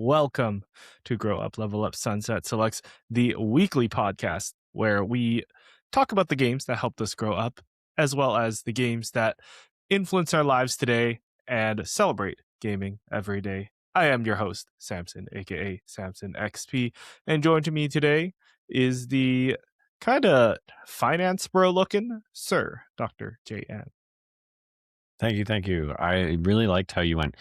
Welcome to Grow Up, Level Up Sunset Selects, the weekly podcast where we talk about the games that helped us grow up, as well as the games that influence our lives today and celebrate gaming every day. I am your host, Samson, aka Samson XP, and joined to me today is the kind of finance bro looking Sir Dr. JN. Thank you, thank you. I really liked how you went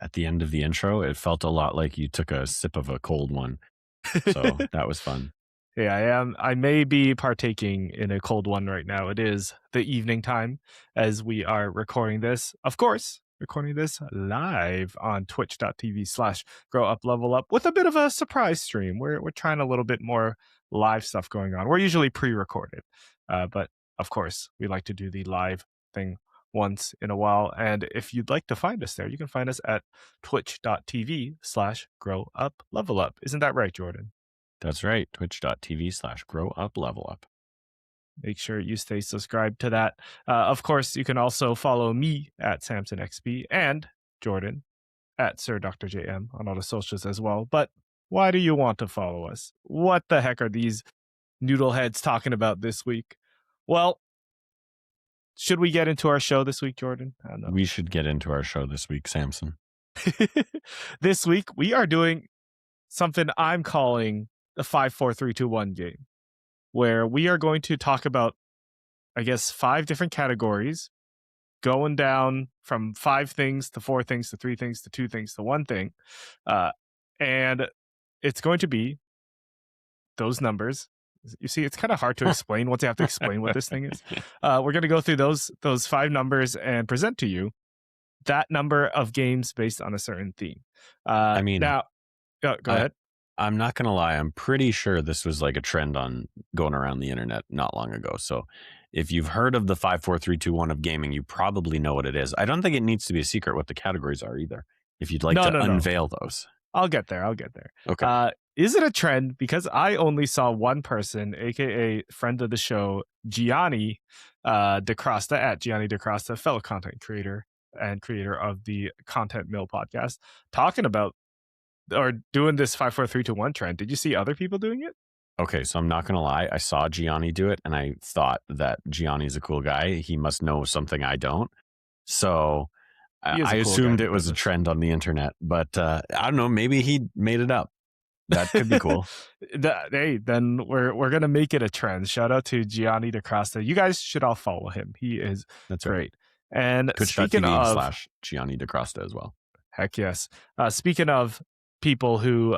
at the end of the intro. It felt a lot like you took a sip of a cold one. So that was fun. Yeah, I am. I may be partaking in a cold one right now. It is the evening time as we are recording this. Of course, recording this live on twitch.tv/grow up level up with a bit of a surprise stream. We're trying a little bit more live stuff going on. We're usually pre-recorded, but of course, we like to do the live thing once in a while. And if you'd like to find us there, you can find us at twitch.tv/grow up level up. Isn't that right, Jordan? That's right. Twitch.tv/grow up level up. Make sure you stay subscribed to that. Of course, you can also follow me at SamsonXP and Jordan at Sir Dr. JM on all the socials as well. But why do you want to follow us? What the heck are these noodleheads talking about this week? Well, should we get into our show this week, Jordan? I don't know. We should get into our show this week, Samson. This week, we are doing something I'm calling the 5, 4, 3, 2, 1 game, where we are going to talk about, I guess, 5 different categories, going down from 5 things to 4 things to 3 things to 2 things to 1 thing. And it's going to be those numbers. You see, it's kind of hard to explain once you have to explain what this thing is. We're going to go through those 5 numbers and present to you that number of games based on a certain theme. Now, go ahead. I'm not going to lie. I'm pretty sure this was like a trend on going around the internet not long ago. So if you've heard of the 5, 4, 3, 2, 1 of gaming, you probably know what it is. I don't think it needs to be a secret what the categories are either. If you'd like to unveil those. I'll get there. Okay. Is it a trend? Because I only saw one person, aka friend of the show, Gianni DeCrosta, at Gianni DeCrosta, fellow content creator and creator of the Content Mill podcast, talking about or doing this 5, 4, 3, 2, 1 trend. Did you see other people doing it? Okay, so I'm not going to lie. I saw Gianni do it, and I thought that Gianni's a cool guy. He must know something I don't. So I assumed it was a trend on the internet, but I don't know. Maybe he made it up. That could be cool. Hey, then we're gonna make it a trend. Shout out to Gianni DeCrosta. You guys should all follow him. He is great. And speaking of Gianni DeCrosta as well. Heck yes. Speaking of people who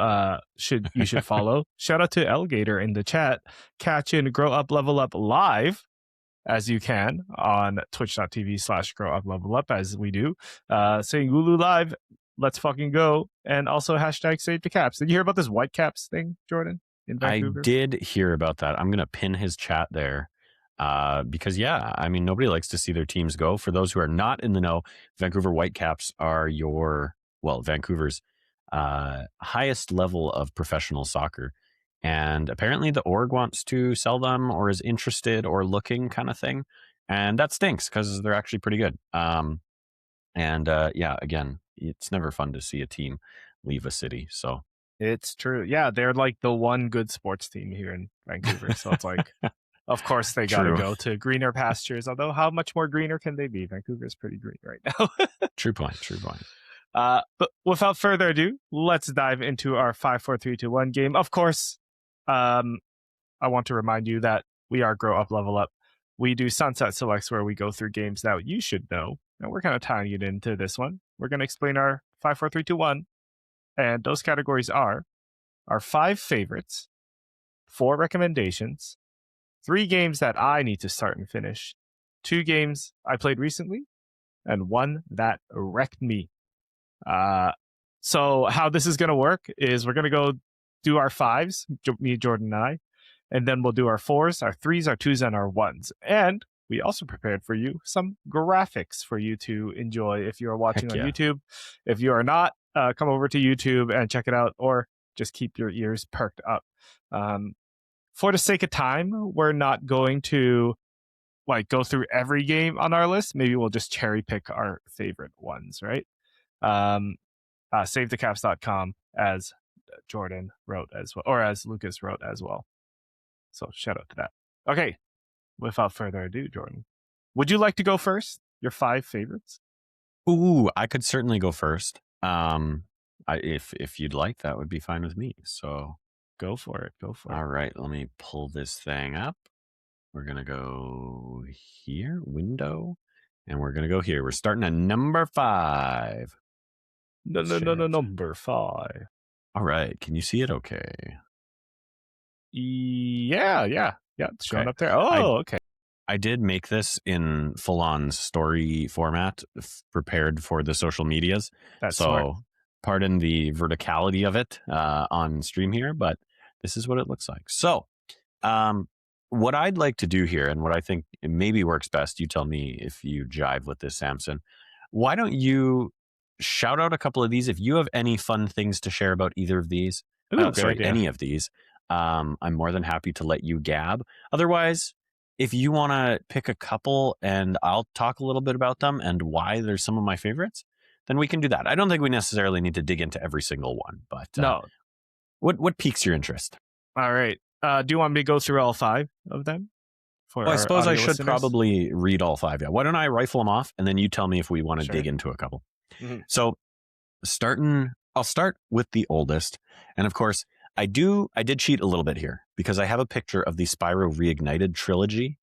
you should follow, shout out to Elgator in the chat. Catch in Grow Up Level Up live as you can on twitch.tv/grow up level up, as we do. Saying Ulu live, let's fucking go. And also hashtag save the caps. Did you hear about this Whitecaps thing, Jordan, in Vancouver? I did hear about that. I'm going to pin his chat there. Because nobody likes to see their teams go. For those who are not in the know, Vancouver Whitecaps are Vancouver's highest level of professional soccer. And apparently the org wants to sell them or is interested or looking kind of thing. And that stinks because they're actually pretty good. Again, it's never fun to see a team leave a city. So it's true. Yeah, they're like the one good sports team here in Vancouver. So it's like, of course, they got to go to greener pastures. Although, how much more greener can they be? Vancouver's pretty green right now. True point. But without further ado, let's dive into our 5, 4, 3, 2, 1 game. Of course, I want to remind you that we are Grow Up, Level Up. We do Sunset Selects where we go through games that you should know. And we're kind of tying it into this one. We're going to explain our 5, 4, 3, 2, 1. And those categories are our 5 favorites, 4 recommendations, 3 games that I need to start and finish, 2 games I played recently, and 1 that wrecked me. So how this is going to work is we're going to go do our 5s, me, Jordan, and I, and then we'll do our 4s, our 3s, our 2s, and our 1s. And we also prepared for you some graphics for you to enjoy if you are watching on YouTube. If you are not, come over to YouTube and check it out, or just keep your ears perked up. For the sake of time, we're not going to go through every game on our list. Maybe we'll just cherry pick our favorite ones, right? savethecaps.com, as Jordan wrote as well, or as Lucas wrote as well. So shout out to that. Okay, without further ado, Jordan, would you like to go first? Your 5 favorites? Ooh, I could certainly go first. If you'd like, that would be fine with me. So Go for it. Go for it. all right, let me pull this thing up. We're gonna go here, window, and we're gonna go here. We're starting at number 5. Number 5. All right, can you see it? Okay. Yeah. It's showing Okay. up there. I Oh, okay. I did make this in full-on story format, prepared for the social medias. That's smart. So pardon the verticality of it on stream here, but this is what it looks like. So what I'd like to do here, and what I think maybe works best, you tell me if you jive with this, Samson. Why don't you shout out a couple of these? If you have any fun things to share about either of these, Ooh, good idea. any of these, I'm more than happy to let you gab. Otherwise, if you want to pick a couple and I'll talk a little bit about them and why they're some of my favorites, then we can do that. I don't think we necessarily need to dig into every single one, but No. what piques your interest? All right. Do you want me to go through all 5 of them? For Well, I our suppose I audio should listeners? probably read all 5. Yeah. Why don't I rifle them off and then you tell me if we want to Sure. dig into a couple. Mhm. So I'll start with the oldest. And of course, I did cheat a little bit here because I have a picture of the Spyro Reignited trilogy,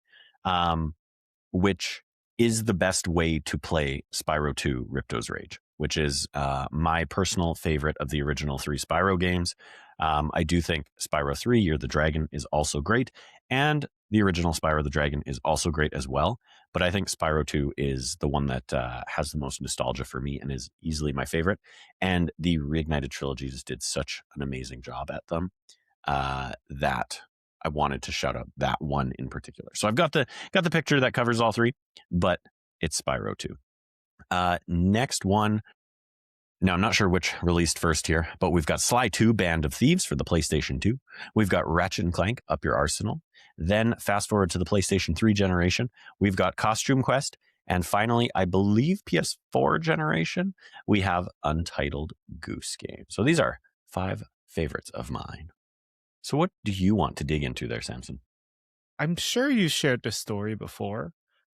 which is the best way to play Spyro 2 Ripto's Rage, which is my personal favorite of the original 3 Spyro games. I do think Spyro 3, Year of the Dragon, is also great, and the original Spyro the Dragon is also great as well. But I think Spyro 2 is the one that has the most nostalgia for me and is easily my favorite. And the Reignited trilogy just did such an amazing job at them that I wanted to shout out that one in particular. So I've got the picture that covers all 3, but it's Spyro 2. Next one. Now, I'm not sure which released first here, but we've got Sly 2 Band of Thieves for the PlayStation 2. We've got Ratchet and Clank Up Your Arsenal. Then fast forward to the PlayStation 3 generation, we've got Costume Quest. And finally, I believe PS4 generation, we have Untitled Goose Game. So these are 5 favorites of mine. So what do you want to dig into there, Samson? I'm sure you shared this story before,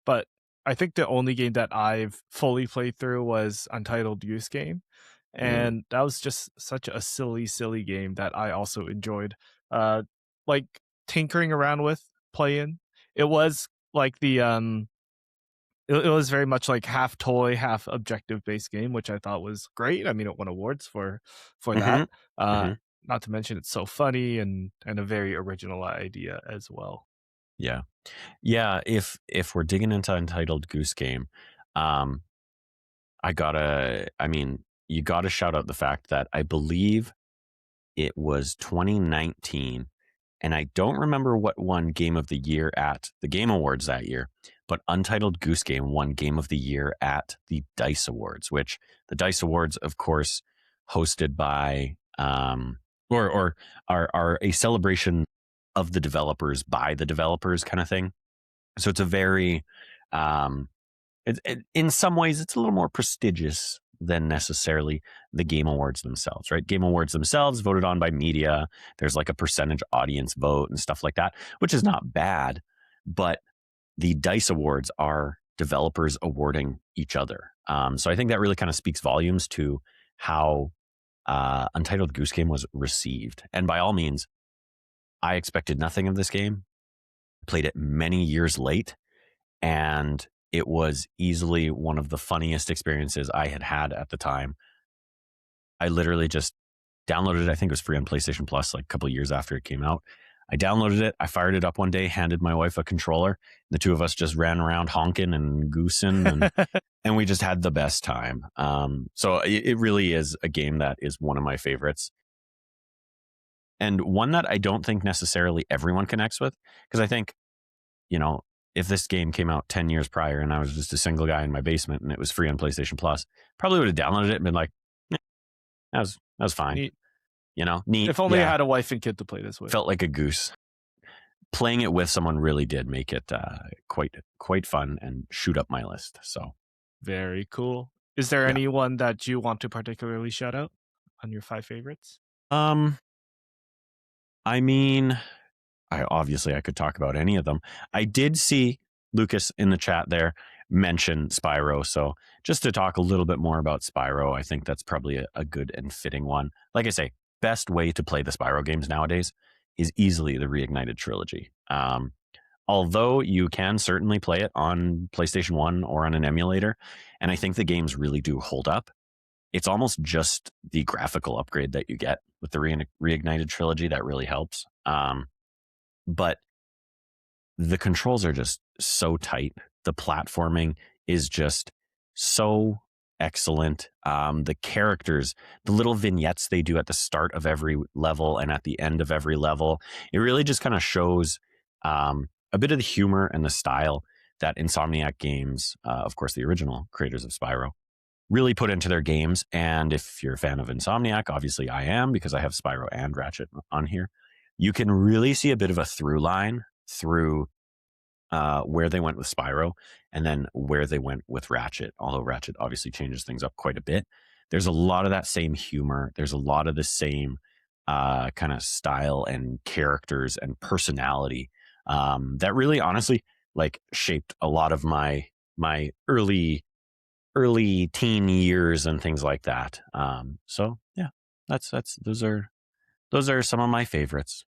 but I think the only game that I've fully played through was Untitled Goose Game. And that was just such a silly game that I also enjoyed. Like tinkering around with playing. It was like it was very much like half toy, half objective based game, which I thought was great. I mean, it won awards for that. Not to mention it's so funny and a very original idea as well. Yeah. Yeah, if we're digging into Untitled Goose Game, you gotta shout out the fact that I believe it was 2019, and I don't remember what won Game of the Year at the Game Awards that year, but Untitled Goose Game won Game of the Year at the DICE Awards, which the DICE Awards, of course, hosted by or are a celebration of the developers by the developers kind of thing. So it's a very in some ways it's a little more prestigious than necessarily the Game Awards themselves, right? Game Awards themselves voted on by media. There's like a percentage audience vote and stuff like that, which is not bad. But the DICE Awards are developers awarding each other. So I think that really kind of speaks volumes to how Untitled Goose Game was received. And by all means, I expected nothing of this game. Played it many years late, and it was easily one of the funniest experiences I had at the time. I literally just downloaded it. I think it was free on PlayStation Plus like a couple of years after it came out. I downloaded it. I fired it up one day, handed my wife a controller. The two of us just ran around honking and goosing, and we just had the best time. So it really is a game that is one of my favorites. And one that I don't think necessarily everyone connects with, because I think, if this game came out 10 years prior and I was just a single guy in my basement and it was free on PlayStation Plus, probably would have downloaded it and been like, that was fine. Neat. Neat. If only I had a wife and kid to play this with. Felt like a goose. Playing it with someone really did make it quite fun and shoot up my list. So very cool. Is there Yeah. anyone that you want to particularly shout out on your 5 favorites? Um, I mean, I could talk about any of them. I did see Lucas in the chat there mention Spyro. So just to talk a little bit more about Spyro, I think that's probably a good and fitting one. Like I say, best way to play the Spyro games nowadays is easily the Reignited trilogy. Although you can certainly play it on PlayStation 1 or on an emulator, and I think the games really do hold up. It's almost just the graphical upgrade that you get with the Reignited trilogy that really helps. But the controls are just so tight. The platforming is just so excellent. The characters, the little vignettes they do at the start of every level and at the end of every level, it really just kind of shows a bit of the humor and the style that Insomniac Games, of course, the original creators of Spyro, really put into their games. And if you're a fan of Insomniac, obviously I am because I have Spyro and Ratchet on here. You can really see a bit of a through line through where they went with Spyro and then where they went with Ratchet. Although Ratchet obviously changes things up quite a bit. There's a lot of that same humor. There's a lot of the same kind of style and characters and personality that really, honestly, like shaped a lot of my early teen years and things like that. So yeah, that's those are some of my favorites.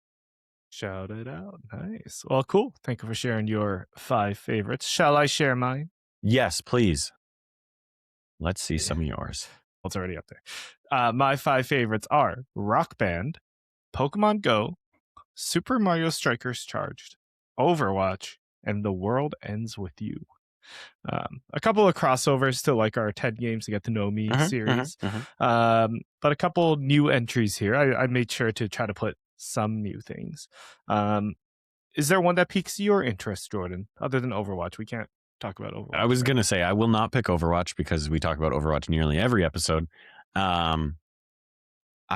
Shout it out. Nice. Well, cool. Thank you for sharing your 5 favorites. Shall I share mine? Yes, please. Let's see some of yours. Well, it's already up there. My 5 favorites are Rock Band, Pokemon Go, Super Mario Strikers Charged, Overwatch, and The World Ends With You. A couple of crossovers to like our 10 games to get to know me series. But a couple new entries here. I made sure to try to put some new things. Is there one that piques your interest, Jordan, other than Overwatch? We can't talk about Overwatch. I was going to say, I will not pick Overwatch because we talk about Overwatch nearly every episode. I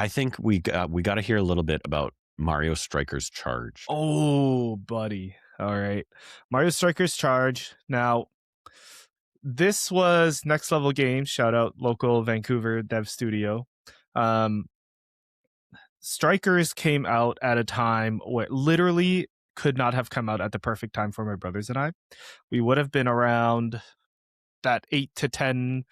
think we got to hear a little bit about Mario Strikers Charged. Oh, buddy. All right. Mario Strikers Charge. Now, this was Next Level Games. Shout out local Vancouver dev studio. Strikers came out at a time where literally could not have come out at the perfect time for my brothers and I. We would have been around that 8 to 10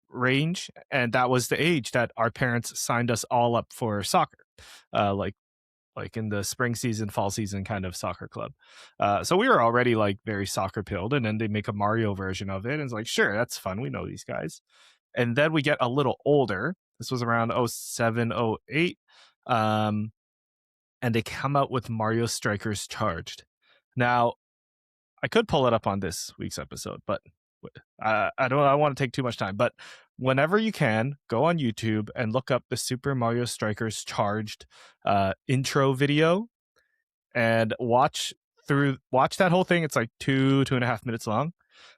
range, and that was the age that our parents signed us all up for soccer, like in the spring season, fall season kind of soccer club. So we were already like very soccer pilled, and then they make a Mario version of it, and it's like, sure, that's fun. We know these guys. And then we get a little older. This was around 07, 08. And they come out with Mario Strikers Charged. Now, I could pull it up on this week's episode, but I want to take too much time. But whenever you can, go on YouTube and look up the Super Mario Strikers Charged intro video and watch that whole thing. It's like 2.5 minutes long.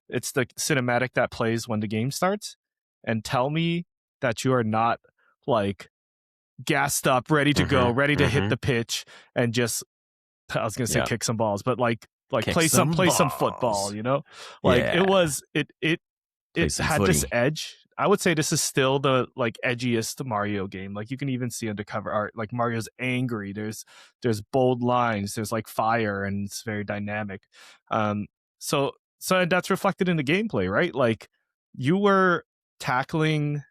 It's the cinematic that plays when the game starts. And tell me that you are not like gassed up, ready to go, ready to hit the pitch, and just, I was gonna say kick some balls, but like play some football, you know? Like it had footy. this edge. I would say this is still the like edgiest Mario game. Like you can even see undercover art. Like Mario's angry. There's bold lines. There's like fire, and it's very dynamic. So that's reflected in the gameplay, right? Like you were tackling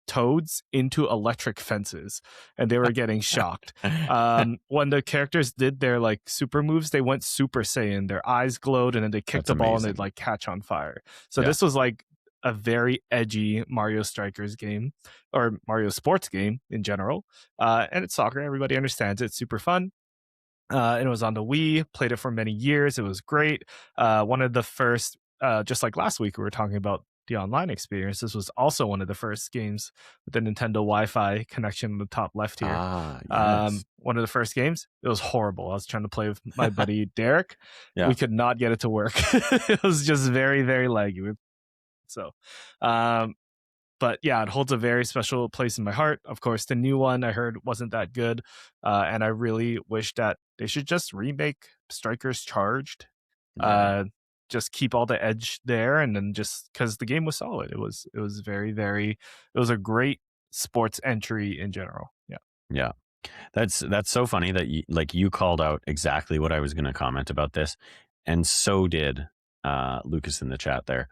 toads into electric fences, and they were getting shocked. When the characters did their like super moves, they went Super Saiyan. Their eyes glowed, and then they kicked the ball and they'd like catch on fire. So this was like a very edgy Mario Strikers game, or Mario sports game in general. And it's soccer. Everybody understands it. It's super fun. And it was on the Wii. Played it for many years. It was great. One of the first, just like last week, we were talking about the online experience. This was also one of the first games with the Nintendo Wi-Fi connection in the top left here. Yes. One of the first games. It was horrible. I was trying to play with my buddy Derek. We could not get it to work. It was just very, very laggy. So, but yeah, it holds a very special place in my heart. Of course, the new one I heard wasn't that good, and I really wish that they should just remake Strikers Charged. just keep all the edge there, and then just because the game was solid, it was very very it was a great sports entry in general. Yeah. Yeah. That's so funny that you called out exactly what I was going to comment about this, and so did Lucas in the chat there.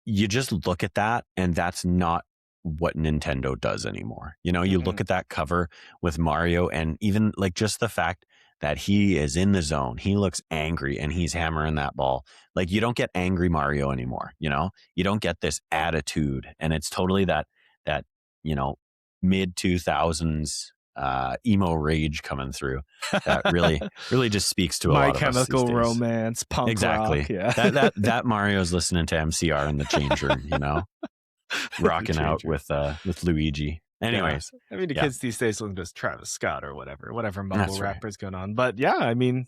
You just look at that, and that's not what Nintendo does anymore. You know, you look at that cover with Mario, and even like just the fact that he is in the zone, he looks angry and he's hammering that ball. Like, you don't get angry Mario anymore. You know, you don't get this attitude, and it's totally that you know, mid 2000s emo rage coming through that really just speaks to a My lot of us these Chemical days. Romance, punk Exactly. rock. Yeah. That Mario's listening to MCR in the change room, you know, rocking out with Luigi. Anyways, I mean, the yeah, kids these days listen to Travis Scott or whatever mumble that's right. rapper's going on. But yeah, I mean,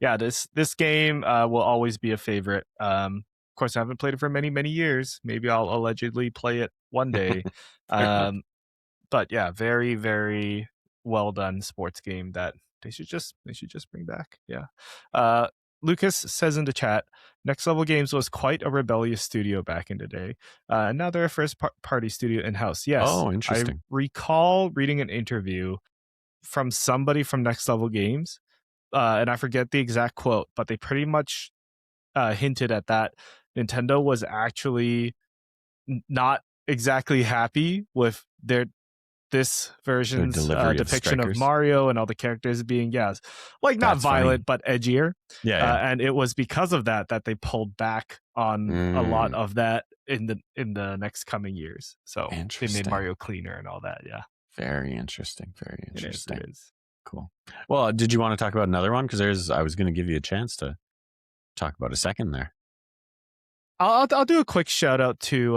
Yeah. this game will always be a favorite. Of course, I haven't played it for many many years. Maybe I'll allegedly play it one day. Fair enough. But yeah, very very well done sports game that they should just bring back. Yeah. Lucas says in the chat, Next Level Games was quite a rebellious studio back in the day. And now they're a first party studio in house. Yes. Oh, I interesting. recall reading an interview from somebody from Next Level Games, and I forget the exact quote, but they pretty much hinted at that Nintendo was actually not exactly happy with this version's delivery of depiction of strikers. Mario and all the characters being like not That's violent funny. but edgier. Yeah. And it was because of that they pulled back on a lot of that in the next coming years. So they made Interesting. Mario cleaner and all that. Yeah. Very interesting. Very interesting. It is. Cool. Well, did you want to talk about another one? Because I was going to give you a chance to talk about a second there. I'll do a quick shout out to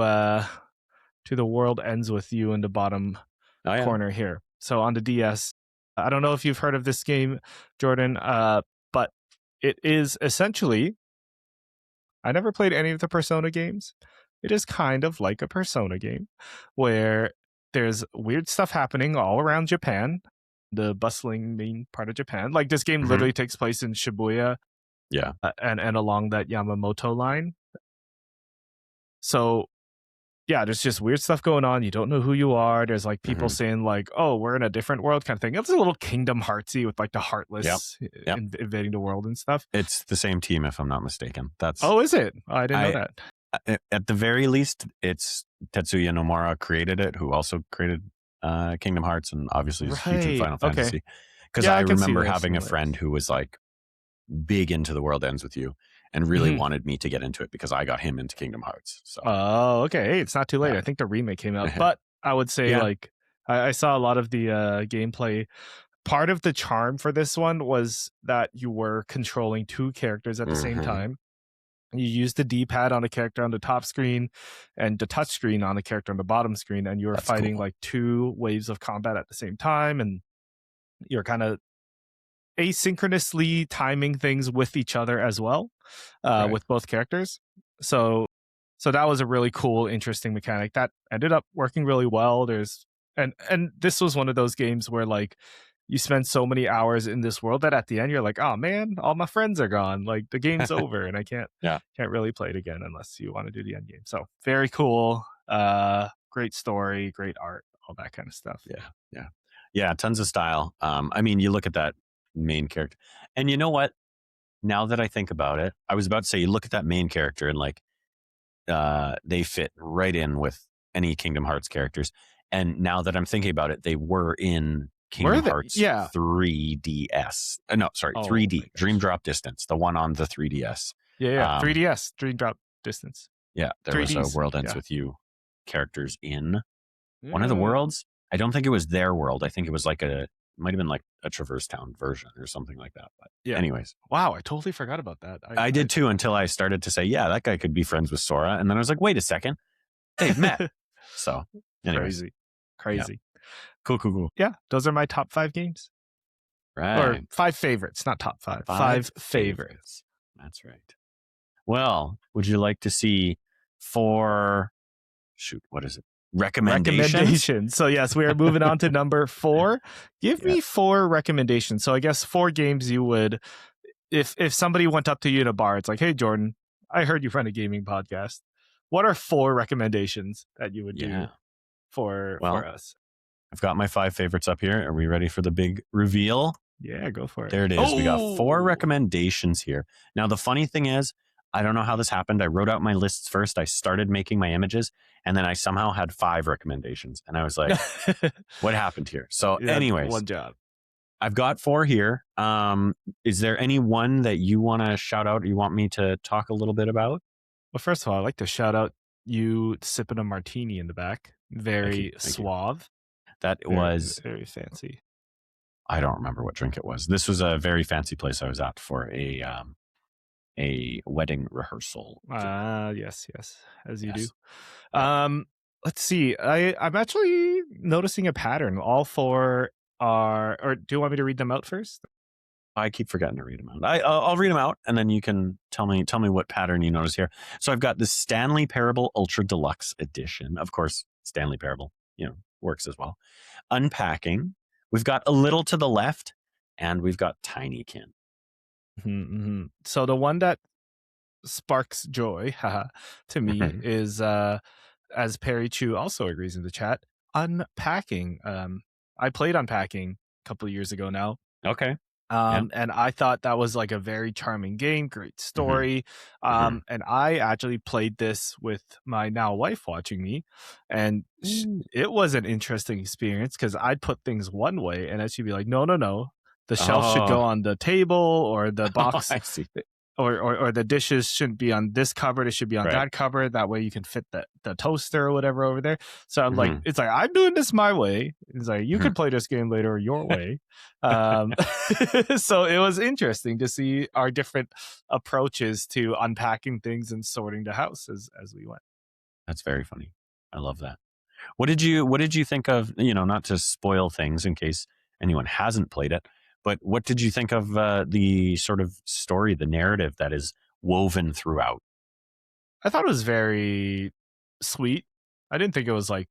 The World Ends With You in the bottom corner here. So on the DS, I don't know if you've heard of this game, Jordan, but it is essentially, I never played any of the Persona games. It is kind of like a Persona game where there's weird stuff happening all around Japan, the bustling main part of Japan. Like this game literally takes place in Shibuya, and along that Yamamoto line. So yeah, there's just weird stuff going on. You don't know who you are. There's like people saying like, "Oh, we're in a different world," kind of thing. It's a little Kingdom Heartsy with like the Heartless invading the world and stuff. It's the same team, if I'm not mistaken. Is it? Oh, I didn't know that. At the very least, it's Tetsuya Nomura created it, who also created Kingdom Hearts and obviously is huge in Final Fantasy. Because I remember having a friend who was like big into The World Ends With You and really wanted me to get into it because I got him into Kingdom Hearts. So. Oh, okay. Hey, it's not too late. I think the remake came out, but I would say like I saw a lot of the gameplay. Part of the charm for this one was that you were controlling two characters at the same time. You used the D-pad on a character on the top screen and the touch screen on a character on the bottom screen, and you were fighting like two waves of combat at the same time, and you're kind of asynchronously timing things with each other as well, with both characters. So that was a really cool, interesting mechanic that ended up working really well. And this was one of those games where like you spend so many hours in this world that at the end you're like, oh man, all my friends are gone. Like the game's over, and I can't really play it again unless you want to do the end game. So very cool, great story, great art, all that kind of stuff. Yeah, tons of style. I mean, you look at that main character, and you know what? Now that I think about it, I was about to say, you look at that main character and like they fit right in with any Kingdom Hearts characters. And now that I'm thinking about it, they were in Kingdom Hearts 3DS. No, sorry, 3D Dream Drop Distance, the one on the 3DS. 3DS Dream Drop Distance. Yeah, there 3Ds. Was a World Ends With You characters in one of the worlds. I don't think it was their world. I think it was like might have been like a Traverse Town version or something like that. But anyways. Wow, I totally forgot about that. I did too, until I started to say, yeah, that guy could be friends with Sora. And then I was like, wait a second. They've met. So anyways. Crazy. Yeah. Cool. Yeah, those are my top 5 games. Right. Or 5 favorites, not top 5. 5 favorites. That's right. Well, would you like to see 4... Shoot, what is it? Recommendations. So yes, we are moving on to number 4. Give me 4 recommendations. So I guess 4 games you would, if somebody went up to you in a bar, it's like, hey Jordan, I heard you run a gaming podcast. What are 4 recommendations that you would do Yeah. for Well, us? I've got my 5 favorites up here. Are we ready for the big reveal? Yeah, go for it. There it is. We got 4 Oh, recommendations here. Now, the funny thing is, I don't know how this happened. I wrote out my lists first. I started making my images, and then I somehow had 5 recommendations. And I was like, what happened here? So, you had anyways, one job. I've got 4 here. Is there any one that you want to shout out or you want me to talk a little bit about? Well, first of all, I'd like to shout out you sipping a martini in the back. Thank you. Very Thank you. suave. That Very, was, very fancy. I don't remember what drink it was. This was a very fancy place I was at for a wedding rehearsal. Yes, as you do. Yes. Yep. Let's see. I'm actually noticing a pattern. All 4 are, or do you want me to read them out first? I keep forgetting to read them out. I'll read them out, and then you can tell me what pattern you notice here. So I've got the Stanley Parable Ultra Deluxe Edition. Of course, Stanley Parable, works as well. Unpacking. We've got A Little to the Left, and we've got Tinykin. Mm-hmm. So the one that sparks joy to me is, as Perry Chu also agrees in the chat, Unpacking. I played Unpacking a couple of years ago now. Okay. Yeah. And I thought that was like a very charming game, great story. Mhm. And I actually played this with my now wife watching me, and it was an interesting experience because I'd put things one way, and then she'd be like, "No, no, no, the shelf should go Oh, on the table, or the box, I see. or the dishes shouldn't be on this cupboard, it should be on Right. that cupboard. That way you can fit the toaster or whatever over there." So I'm like, Mhm. it's like, I'm doing this my way. It's like, you can Mhm. play this game later your way. Um, so it was interesting to see our different approaches to unpacking things and sorting the house as we went. That's very funny. I love that. What did you think of, not to spoil things in case anyone hasn't played it, but what did you think of the sort of story, the narrative that is woven throughout? I thought it was very sweet. I didn't think it was like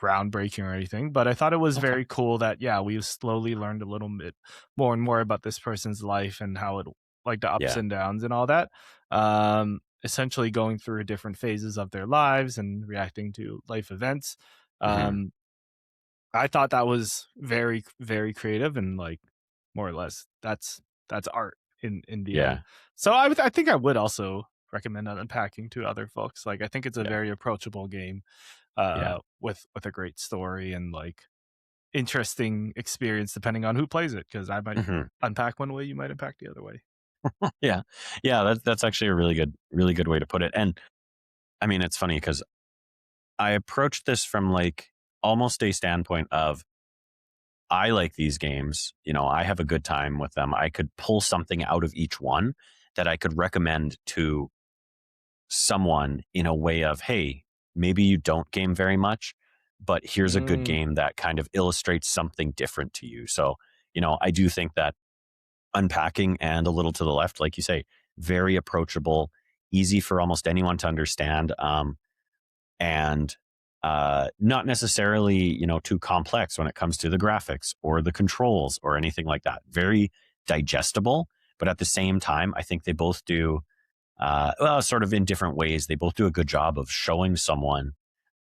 groundbreaking or anything, but I thought it was Okay. very cool that, yeah, we slowly learned a little bit more and more about this person's life and how it, like, the ups Yeah. and downs and all that. Essentially going through different phases of their lives and reacting to life events. Hmm. Um, I thought that was very, very creative, and like, more or less that's art in the end. Yeah. So I think I would also recommend Unpacking to other folks. Like, I think it's a Yeah. very approachable game, Yeah. with a great story and like interesting experience depending on who plays it. Because I might Hmm. unpack one way, you might unpack the other way. Yeah. Yeah. That's actually a really good way to put it. And I mean, it's funny because I approached this from like almost a standpoint of I like these games. I have a good time with them. I could pull something out of each one that I could recommend to someone in a way of, hey, maybe you don't game very much, but here's a good Mm, game that kind of illustrates something different to you. So, I do think that Unpacking and A Little to the Left, like you say, very approachable, easy for almost anyone to understand. And not necessarily, too complex when it comes to the graphics or the controls or anything like that. Very digestible, but at the same time, I think they both do, well, sort of in different ways. They both do a good job of showing someone,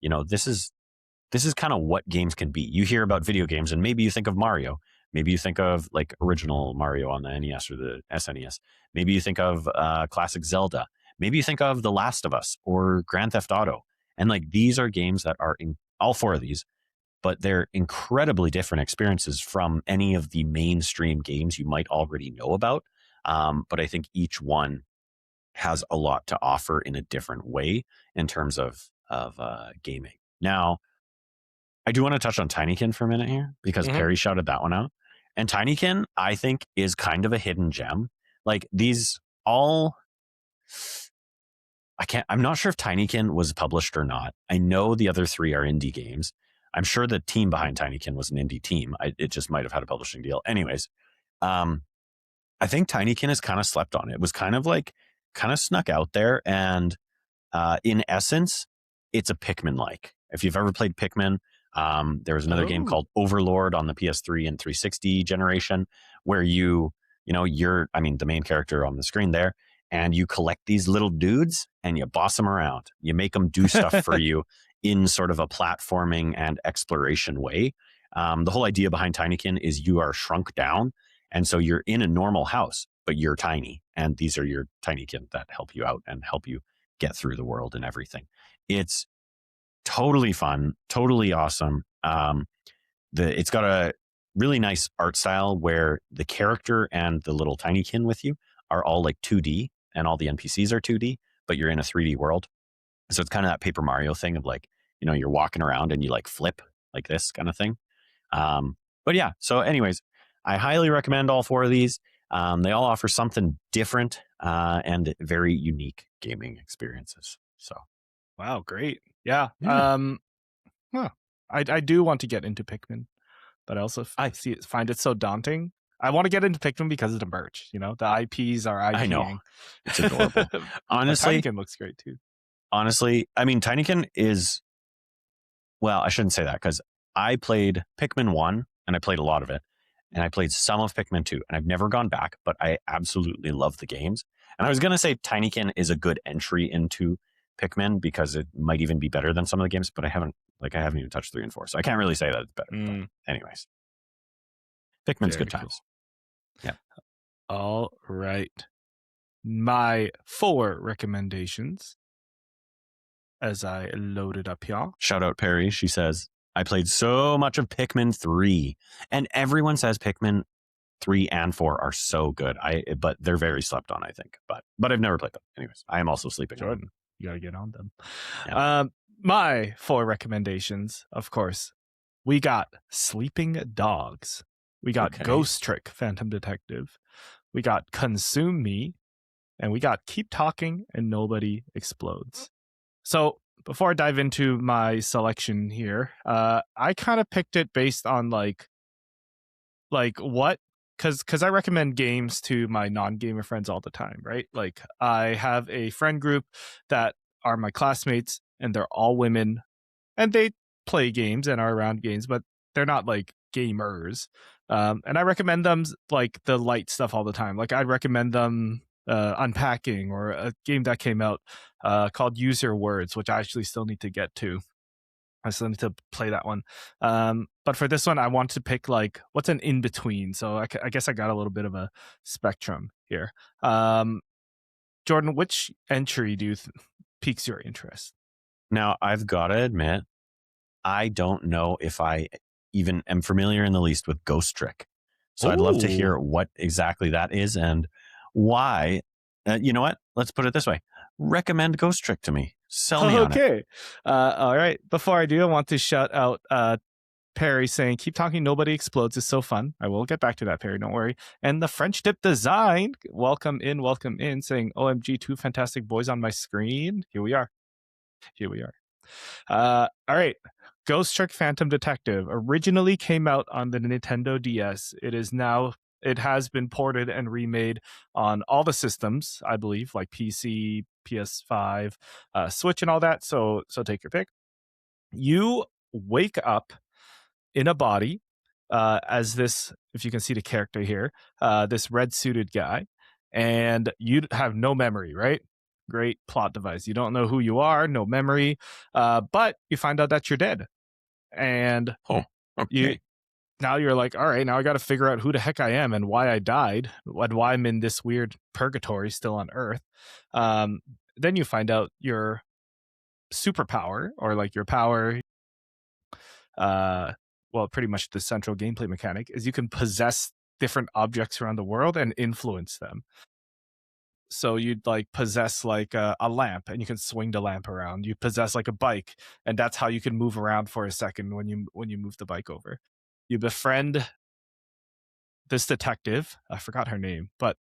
this is kind of what games can be. You hear about video games, and maybe you think of Mario. Maybe you think of like original Mario on the NES or the SNES. Maybe you think of classic Zelda. Maybe you think of The Last of Us or Grand Theft Auto. And like these are games that are in all 4 of these, but they're incredibly different experiences from any of the mainstream games you might already know about. But I think each one has a lot to offer in a different way in terms of gaming. Now, I do want to touch on Tinykin for a minute here because mhm. Perry shouted that one out. And Tinykin, I think, is kind of a hidden gem. Like these all, I'm not sure if Tinykin was published or not. I know the other 3 are indie games. I'm sure the team behind Tinykin was an indie team. It just might have had a publishing deal. Anyways, um, I think Tinykin is kind of slept on. It was kind of snuck out there. And in essence, it's a Pikmin like. If you've ever played Pikmin, there was another game Oh, called Overlord on the PS3 and 360 generation where you're, I mean, the main character on the screen there and you collect these little dudes and you boss them around. You make them do stuff for you in sort of a platforming and exploration way. The whole idea behind Tinykin is you are shrunk down, and so you're in a normal house, but you're tiny, and these are your Tinykin that help you out and help you get through the world and everything. It's totally fun, totally awesome. It's got a really nice art style where the character and the little Tinykin with you are all like 2D, and all the NPCs are 2D, but you're in a 3D world. So it's kind of that Paper Mario thing of like, you're walking around and you like flip like this kind of thing. But yeah, so anyways, I highly recommend all four of these. They all offer something different and very unique gaming experiences. So Wow, great. Yeah. yeah, Huh. I do want to get into Pikmin, but I also I find it so daunting. I want to get into Pikmin because of the merch. The IPs are I know IPing. it's adorable. But honestly, Tinykin looks great too. I mean, Tinykin is, well, I shouldn't say that because I played Pikmin 1 and I played a lot of it. And I played some of Pikmin 2 and I've never gone back, but I absolutely love the games. And I was going to say Tinykin is a good entry into Pikmin because it might even be better than some of the games, but I haven't even touched 3 and 4. So I can't really say that it's better. But anyways, Pikmin's Very good cool. times. Yeah. All right. My 4 recommendations as I loaded up here. Shout out Perry. She says, I played so much of Pikmin 3. And everyone says Pikmin 3 and 4 are so good. But they're very slept on, I think. But I've never played them. Anyways, I am also sleeping on them. Jordan, you got to get on them. Yeah. My 4 recommendations, of course, we got Sleeping Dogs. We got Okay. Ghost Trick, Phantom Detective. We got Consume Me. And we got Keep Talking and Nobody Explodes. So before I dive into my selection here, I kind of picked it based on like what, because I recommend games to my non-gamer friends all the time, right? Like I have a friend group that are my classmates, and they're all women, and they play games and are around games, but they're not like gamers. And I recommend them like the light stuff all the time. Like I'd recommend them Unpacking, or a game that came out called Use Your Words, which I actually still need to get to. I still need to play that one. But for this one, I want to pick like what's an in between. So I guess I got a little bit of a spectrum here. Jordan, which entry do you piques your interest? Now, I've got to admit, I don't know if I even am familiar in the least with Ghost Trick. So I'd love to hear what exactly that is and why. You know what? Let's put it this way. Recommend Ghost Trick to me. Sell me on it. Okay. All right. Before I do, I want to shout out Perry saying, keep talking, Nobody Explodes is so fun. I will get back to that, Perry. Don't worry. And the French Dip Design, welcome in, saying, OMG, 2 fantastic boys on my screen. Here we are. All right. Ghost Trick Phantom Detective originally came out on the Nintendo DS. It has been ported and remade on all the systems, I believe, like PC, PS5, Switch, and all that. So take your pick. You wake up in a body as this, if you can see the character here, this red suited guy, and you have no memory, right? Great plot device. You don't know who you are, no memory, but you find out that you're dead. And okay. you're like, all right, now I got to figure out who the heck I am and why I died, and why I'm in this weird purgatory still on Earth. Then you find out your superpower, or like your power, well, pretty much the central gameplay mechanic is you can possess different objects around the world and influence them. So you'd like possess like a lamp, and you can swing the lamp around. You possess like a bike, and that's how you can move around for a second when you move the bike over. You befriend this detective. I forgot her name, but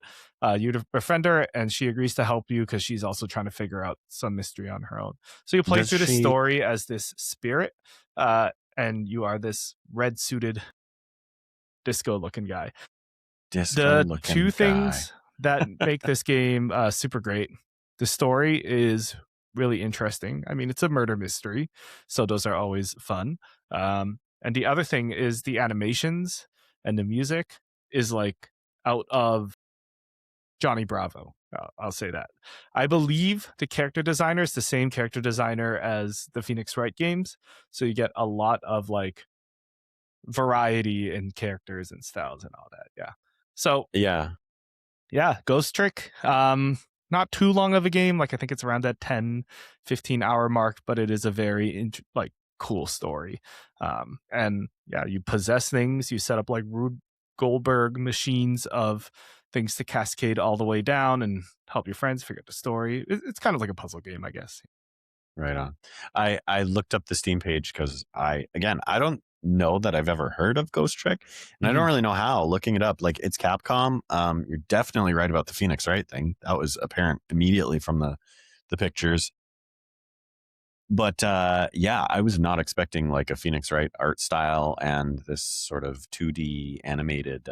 you befriend her, and she agrees to help you because she's also trying to figure out some mystery on her own. So you play through the story as this spirit, and you are this red suited disco looking guy. The two things that make this game super great. The story is really interesting. I mean, it's a murder mystery, so those are always fun. And the other thing is the animations and the music is like out of Johnny Bravo. I'll say that. I believe the character designer is the same character designer as the Phoenix Wright games, so you get a lot of like variety in characters and styles and all that. Yeah. So Yeah. yeah, Ghost Trick. Not too long of a game. Like I think it's around that 10-15 hour mark, but it is a very like cool story. And yeah, you possess things. You set up like Rube Goldberg machines of things to cascade all the way down and help your friends figure out the story. It's kind of like a puzzle game, I guess. Right on. I looked up the Steam page because I don't know that I've ever heard of Ghost Trick, and I don't really know how. Looking it up, like it's Capcom. You're definitely right about the Phoenix Wright thing. That was apparent immediately from the pictures. But yeah, I was not expecting like a Phoenix Wright art style and this sort of 2D animated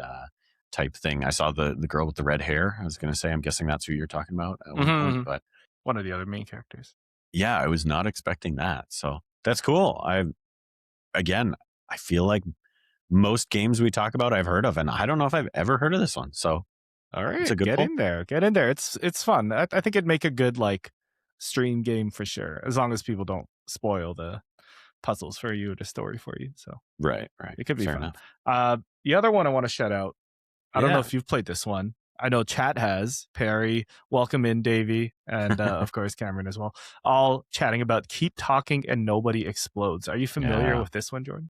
type thing. I saw the girl with the red hair. I was going to say, I'm guessing that's who you're talking about at one point, but One of the other main characters. yeah, I was not expecting that. So that's cool. I feel like most games we talk about I've heard of, and I don't know if I've ever heard of this one. So All it's a right, good get pull. in there. Get in there. It's fun. I think it'd make a good like stream game for sure, as long as people don't spoil the puzzles for you or the story for you. So Right. it could be Fair fun. enough. The other one I want to shout out. I don't know Yeah. if you've played this one. I know chat has. Perry, welcome in, Davey, and of course Cameron as well. All chatting about Keep Talking and Nobody Explodes. Are you familiar Yeah. with this one, Jordan?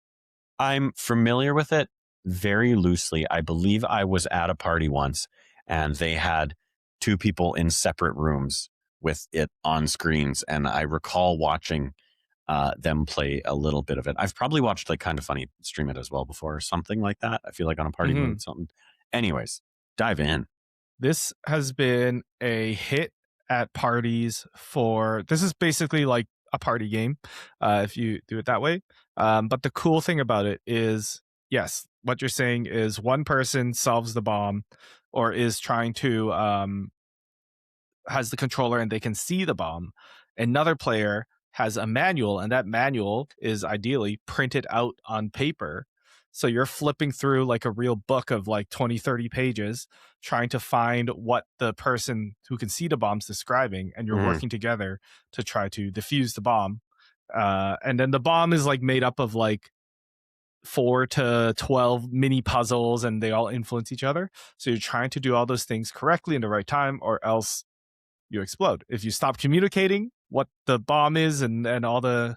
I'm familiar with it very loosely. I believe I was at a party once and they had two people in separate rooms with it on screens. And I recall watching them play a little bit of it. I've probably watched like Kind of Funny stream it as well before or something like that. I feel like on a party mood, something. Anyways, dive in. This has been a hit at parties for. This is basically like a party game, if you do it that way. But the cool thing about it is, yes, what you're saying is one person solves the bomb, or is trying to has the controller and they can see the bomb. Another player has a manual, and that manual is ideally printed out on paper. So you're flipping through like a real book of like 20-30 pages, trying to find what the person who can see the bomb's describing, and you're working together to try to defuse the bomb. And then the bomb is like made up of like 4 to 12 mini puzzles, and they all influence each other. So you're trying to do all those things correctly in the right time, or else you explode. If you stop communicating what the bomb is and all the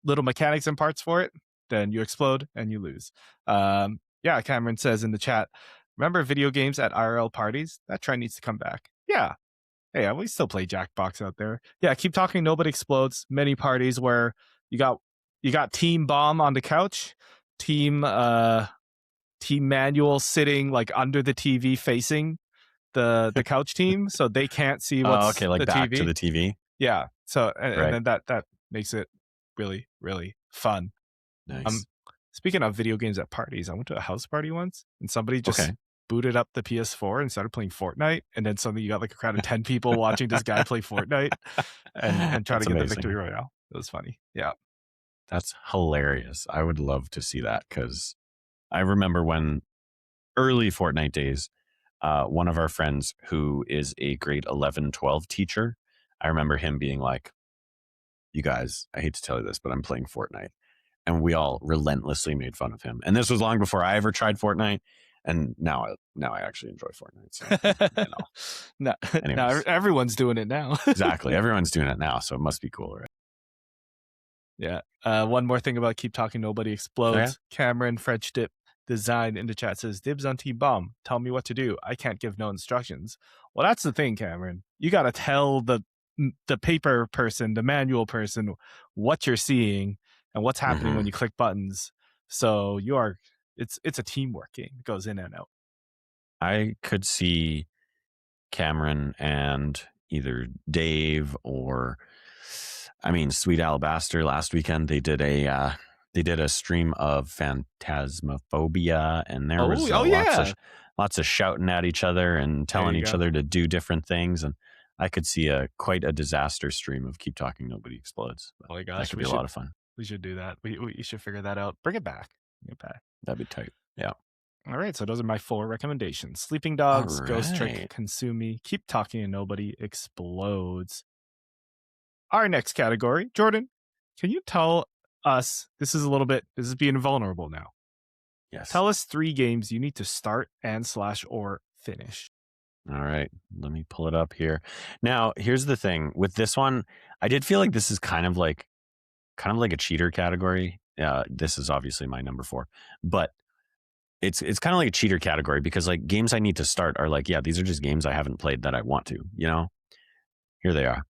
little mechanics and parts for it, then you explode and you lose. Yeah, Cameron says in the chat, remember video games at IRL parties? That trend needs to come back. Yeah. Hey, we still play Jackbox out there. Yeah, Keep Talking, Nobody Explodes. Many parties where you got Team Bomb on the couch, Team Manual sitting like under the TV facing the couch team, so they can't see Oh, what's okay. Like the back TV. to the TV. Yeah. So and Right. then that makes it really, really fun. Nice. Speaking of video games at parties, I went to a house party once and somebody just booted up the PS4 and started playing Fortnite, and then suddenly you got like a crowd of 10 people watching this guy play Fortnite and try to get the victory royale. It was funny. Yeah. That's hilarious. I would love to see that because I remember when early Fortnite days, one of our friends who is a grade 11, 12 teacher, I remember him being like, you guys, I hate to tell you this, but I'm playing Fortnite. And we all relentlessly made fun of him. And this was long before I ever tried Fortnite. And now I actually enjoy Fortnite. So, now everyone's doing it now. Exactly. Everyone's doing it now. So it must be cool, right? Yeah. One more thing about Keep Talking, Nobody Explodes. Cameron French Dip Design in the chat says, dibs on Team Bomb. Tell me what to do. I can't give no instructions. Well, that's the thing, Cameron. You got to tell the paper person, the manual person, what you're seeing and what's happening when you click buttons. So it's a teamwork game. It goes in and out. I could see Cameron and either Dave or, Sweet Alabaster last weekend. They did a stream of Phantasmophobia, and there was lots of shouting at each other and telling each other to do different things. And I could see quite a disaster stream of Keep Talking, Nobody Explodes. Oh my gosh, that could be a lot of fun. We should do that. We should figure that out. Bring it back. That'd be tight. Yeah. All right, so those are my 4 recommendations: Sleeping All Dogs, Ghost Trick, right. Consume Me, Keep Talking and Nobody Explodes. Our next category, Jordan, can you tell us, this is being vulnerable now. Yes. Tell us 3 games you need to start and slash or finish. All right. Let me pull it up here. Now, here's the thing with this one. I did feel like this is kind of like a cheater category. This is obviously my number 4, but it's kind of like a cheater category because like games I need to start are like, yeah, these are just games I haven't played that I want to, here they are.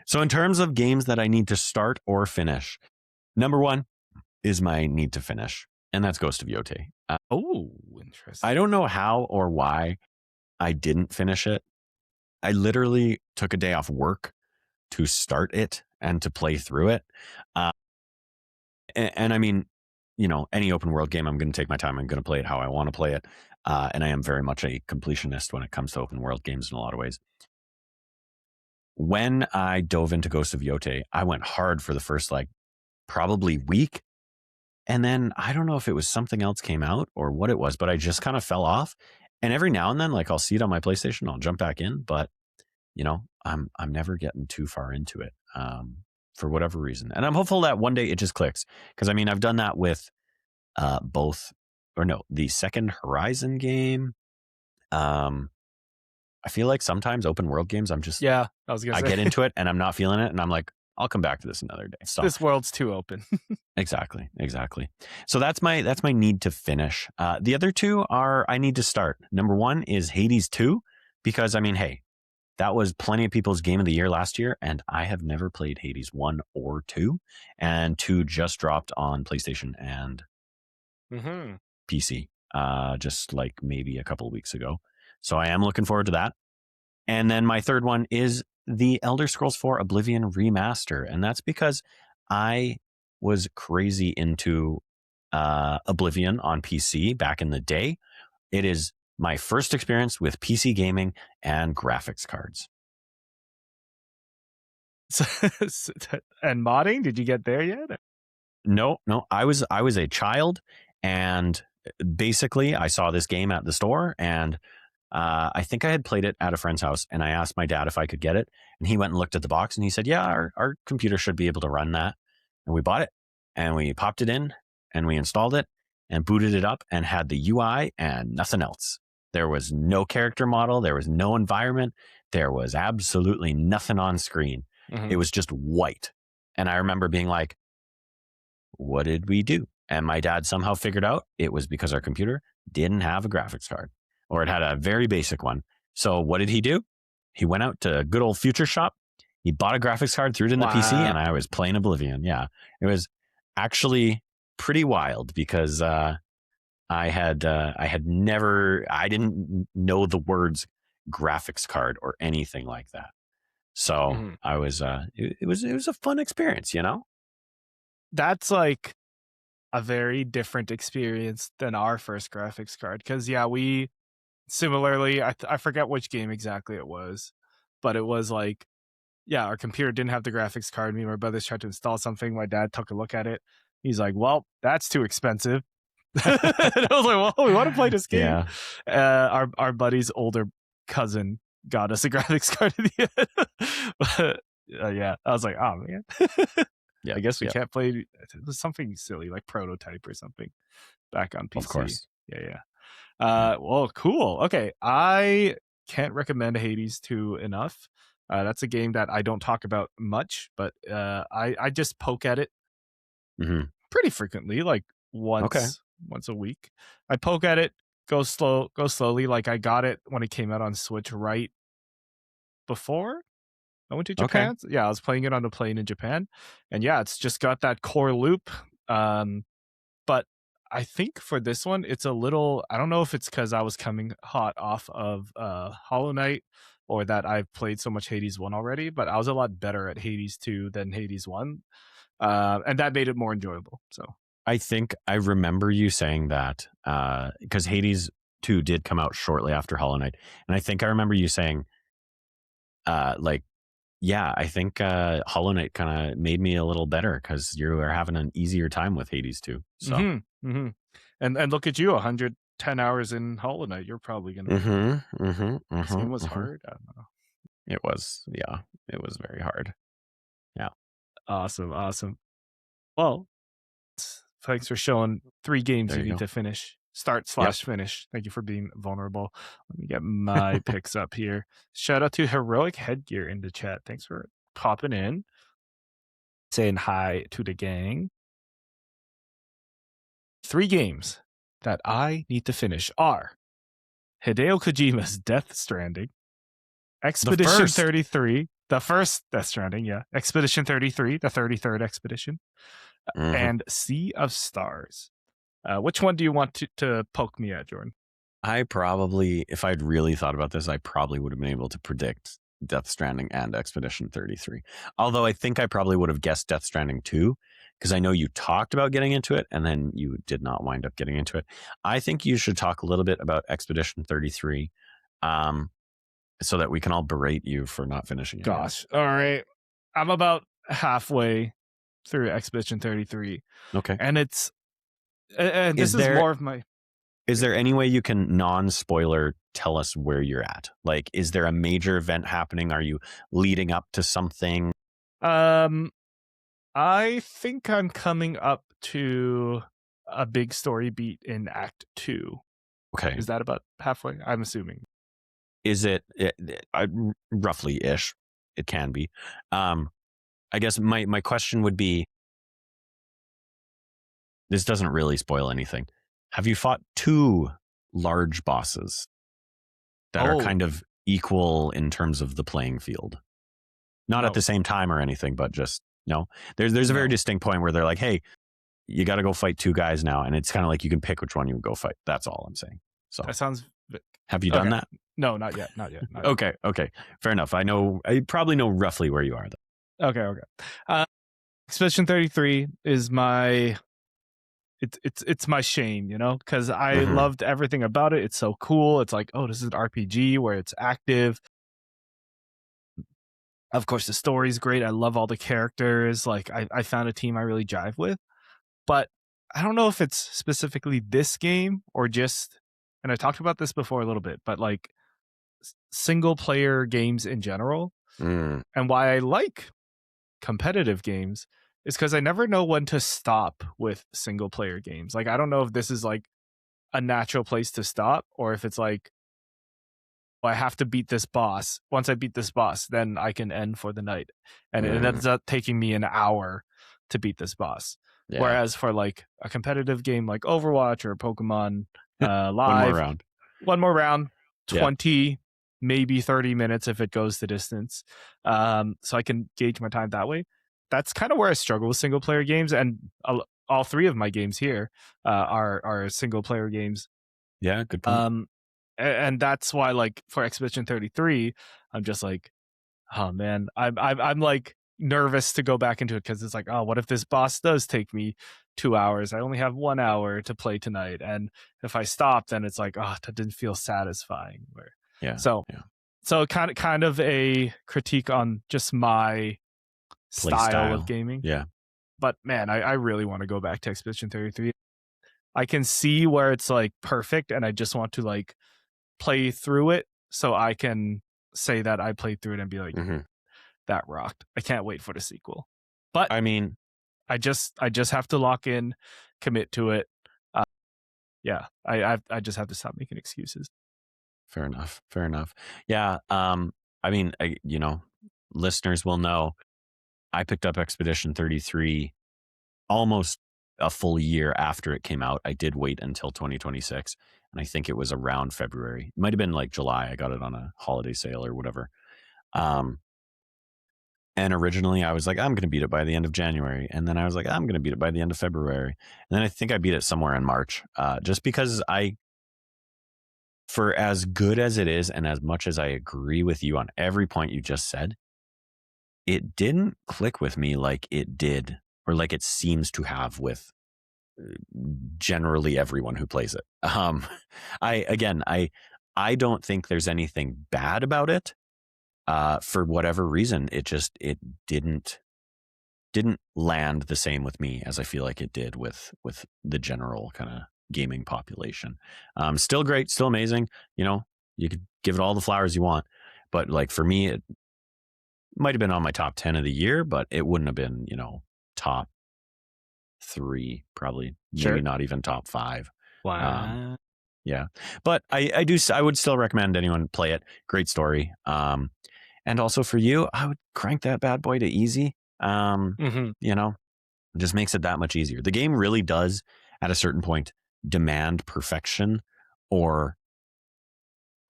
So in terms of games that I need to start or finish, number 1 is my need to finish, and that's Ghost of Yote. Oh, I interesting. don't know how or why I didn't finish it. I literally took a day off work to start it and to play through it. Uh, and I mean, any open world game, I'm going to take my time. I'm going to play it how I want to play it. And I am very much a completionist when it comes to open world games in a lot of ways. When I dove into Ghost of Yote, I went hard for the first like probably week. And then I don't know if it was something else came out or what it was, but I just kind of fell off. And every now and then, like I'll see it on my PlayStation, I'll jump back in, but I'm never getting too far into it for whatever reason. And I'm hopeful that one day it just clicks. Because I mean, I've done that with both, or no, the second Horizon game. I feel like sometimes open world games, Yeah, I was I gonna get say, into it and I'm not feeling it, and I'm like, I'll come back to this another day. So this world's too open. exactly. So that's my need to finish. The other 2 are I need to start. Number 1 is Hades 2, because I mean, hey, that was plenty of people's game of the year last year, and I have never played Hades 1 or 2, and 2 just dropped on PlayStation and Mm-hmm. PC, just like maybe a couple of weeks ago. So I am looking forward to that. And then my third one is the Elder Scrolls 4 Oblivion remaster, and that's because I was crazy into Oblivion on PC back in the day. It is my first experience with PC gaming and graphics cards. So, and modding, did you get there yet? No, I was a child, and basically I saw this game at the store, and I think I had played it at a friend's house, and I asked my dad if I could get it, and he went and looked at the box, and he said, "Yeah, our computer should be able to run that." And we bought it, and we popped it in, and we installed it, and booted it up, and had the UI and nothing else. There was no character model, there was no environment, there was absolutely nothing on screen. It Mm-hmm. was just white, and I remember being like, what did we do? And my dad somehow figured out it was because our computer didn't have a graphics card, or it had a very basic one. So what did he do? He went out to good old Future Shop. He bought a graphics card, threw it in the PC, Wow. and I was playing Oblivion. Yeah, it was actually pretty wild because I didn't know the words graphics card or anything like that. So Mm-hmm. I was, it was a fun experience, That's like a very different experience than our first graphics card. Because yeah, we similarly, I forget which game exactly it was, but it was like, yeah, our computer didn't have the graphics card. Me and my brothers tried to install something. My dad took a look at it. He's like, "Well, that's too expensive." And I was like, "Well, we want to play this game." Yeah. Our buddy's older cousin got us a graphics card in the end. But yeah, I was like, "Oh man." I Yep. guess we Yep. can't play. It was something silly like Prototype or something back on Of PC. course. Yeah, yeah. Yeah. Well, cool. Okay, I can't recommend Hades 2 enough. That's a game that I don't talk about much, but I just poke at it Hmm. pretty frequently, like Okay. once a week. I poke at it, go slowly. Like I got it when it came out on Switch right before I went to Okay. Japan. Yeah, I was playing it on a plane in Japan, and yeah, it's just got that core loop. Um, but I think for this one, it's a little. I don't know if it's because I was coming hot off of Hollow Knight, or that I've played so much Hades 1 already. But I was a lot better at Hades 2 than Hades 1, and that made it more enjoyable. So I think I remember you saying that because Hades 2 did come out shortly after Hollow Knight. And I think I remember you saying, like, yeah, I think Hollow Knight kind of made me a little better because you were having an easier time with Hades 2. So mm-hmm, mm-hmm. And look at you, 10 hours in Hollow Knight, you're probably gonna be this game was hard. I don't know. It was, yeah, it was very hard. Yeah. Awesome, awesome. Well, thanks for showing 3 games There you you need go. to finish. Start Yep. slash finish. Thank you for being vulnerable. Let me get my picks up here. Shout out to Heroic Headgear in the chat. Thanks for popping in. Saying hi to the gang. 3 games that I need to finish are Hideo Kojima's Death Stranding, Expedition first. 33, the first Death Stranding, yeah. Expedition 33, the 33rd Expedition, and Sea of Stars. Which one do you want to poke me at, Jordan? I probably, if I'd really thought about this, I probably would have been able to predict Death Stranding and Expedition 33. Although I think I probably would have guessed Death Stranding too, because I know you talked about getting into it and then you did not wind up getting into it. I think you should talk a little bit about Expedition 33, so that we can all berate you for not finishing it. Gosh. All right. I'm about halfway through Expedition 33. Okay. And this is more of my... Is there any way you can non-spoiler tell us where you're at? Like, is there a major event happening? Are you leading up to something? I think I'm coming up to a big story beat in Act 2. Okay. Is that about halfway? I'm assuming. Is it roughly-ish? It can be. I guess my question would be, this doesn't really spoil anything. Have you fought 2 large bosses that are kind of equal in terms of the playing field? Not at the same time or anything, but just, no. There's a very distinct point where they're like, hey, you got to go fight 2 guys now. And it's kind of like you can pick which one you would go fight. That's all I'm saying. So that sounds... Have you done that? No, not yet. Not yet. Okay. Fair enough. I probably know roughly where you are, though. Okay. Expedition 33 is my... It's my shame, because I loved everything about it. It's so cool. It's like, oh, this is an RPG where it's active. Of course, the story's great. I love all the characters. Like, I found a team I really jive with. But I don't know if it's specifically this game or just, and I talked about this before a little bit, but like single player games in general. And why I like competitive games is because I never know when to stop with single player games. Like, I don't know if this is like a natural place to stop or if it's like, I have to beat this boss. Once I beat this boss, then I can end for the night. And it ends up taking me an hour to beat this boss. Yeah. Whereas for like a competitive game like Overwatch or Pokemon Live, one more round, 20, maybe 30 minutes if it goes the distance. So I can gauge my time that way. That's kind of where I struggle with single player games. And all 3 of my games here are single player games. Yeah, good point. And that's why, like, for Expedition 33, I'm just like, oh man, I'm like nervous to go back into it because it's like, oh, what if this boss does take me 2 hours? I only have 1 hour to play tonight, and if I stop, then it's like, oh, that didn't feel satisfying. So kind of a critique on just my style of gaming. Yeah, but man, I really want to go back to Expedition 33. I can see where it's like perfect, and I just want to like play through it so I can say that I played through it and be like, that rocked. I can't wait for the sequel. But I mean, I just have to lock in, commit to it. I just have to stop making excuses. Fair enough. Yeah. I mean, listeners will know I picked up Expedition 33 almost a full year after it came out. I did wait until 2026, and I think it was around February. It might have been like July. I got it on a holiday sale or whatever. And originally I was like, I'm going to beat it by the end of January. And then I was like, I'm going to beat it by the end of February. And then I think I beat it somewhere in March, just because for as good as it is, and as much as I agree with you on every point you just said, it didn't click with me like it did, or like it seems to have with generally everyone who plays it. I don't think there's anything bad about it. For whatever reason, it didn't land the same with me as I feel like it did with the general kind of gaming population. Still great, still amazing. You could give it all the flowers you want, but like for me, it might have been on my top 10 of the year, but it wouldn't have been, top 3, probably, maybe Sure. not even top 5. Wow. Yeah, but I would still recommend anyone play it. Great story. And also for you, I would crank that bad boy to easy. Mm-hmm. It just makes it that much easier. The game really does, at a certain point, demand perfection, or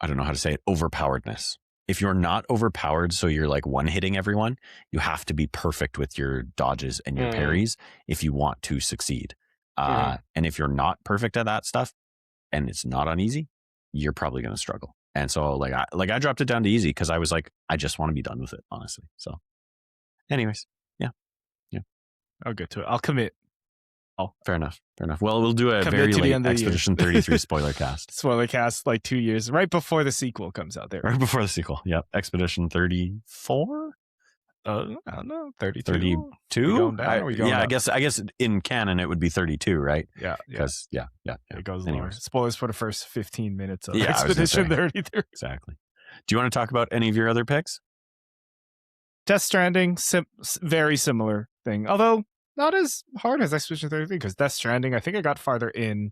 I don't know how to say it, overpoweredness. If you're not overpowered, so you're like one hitting everyone, you have to be perfect with your dodges and your Mm-hmm. parries if you want to succeed. Mm-hmm. And if you're not perfect at that stuff and it's not on easy, you're probably going to struggle. And so I dropped it down to easy because I was like, I just want to be done with it, honestly. So anyways, yeah. I'll get to it. I'll commit. Fair enough. Well, we'll do a Commit very to the late end of the year. Expedition 33 spoiler cast. Spoiler cast like 2 years, right before the sequel comes out there. Right before the sequel. Yep. Expedition 34? I don't know. 32? 32? We going down or we going up? I guess in canon it would be 32, right? Yeah. Because yeah. It goes Anyways. lower. Spoilers for the first 15 minutes of Yeah, I was gonna Expedition say. 33. Exactly. Do you want to talk about any of your other picks? Death Stranding, very similar thing. Although not as hard as Expedition 33, because Death Stranding, I think I got farther in,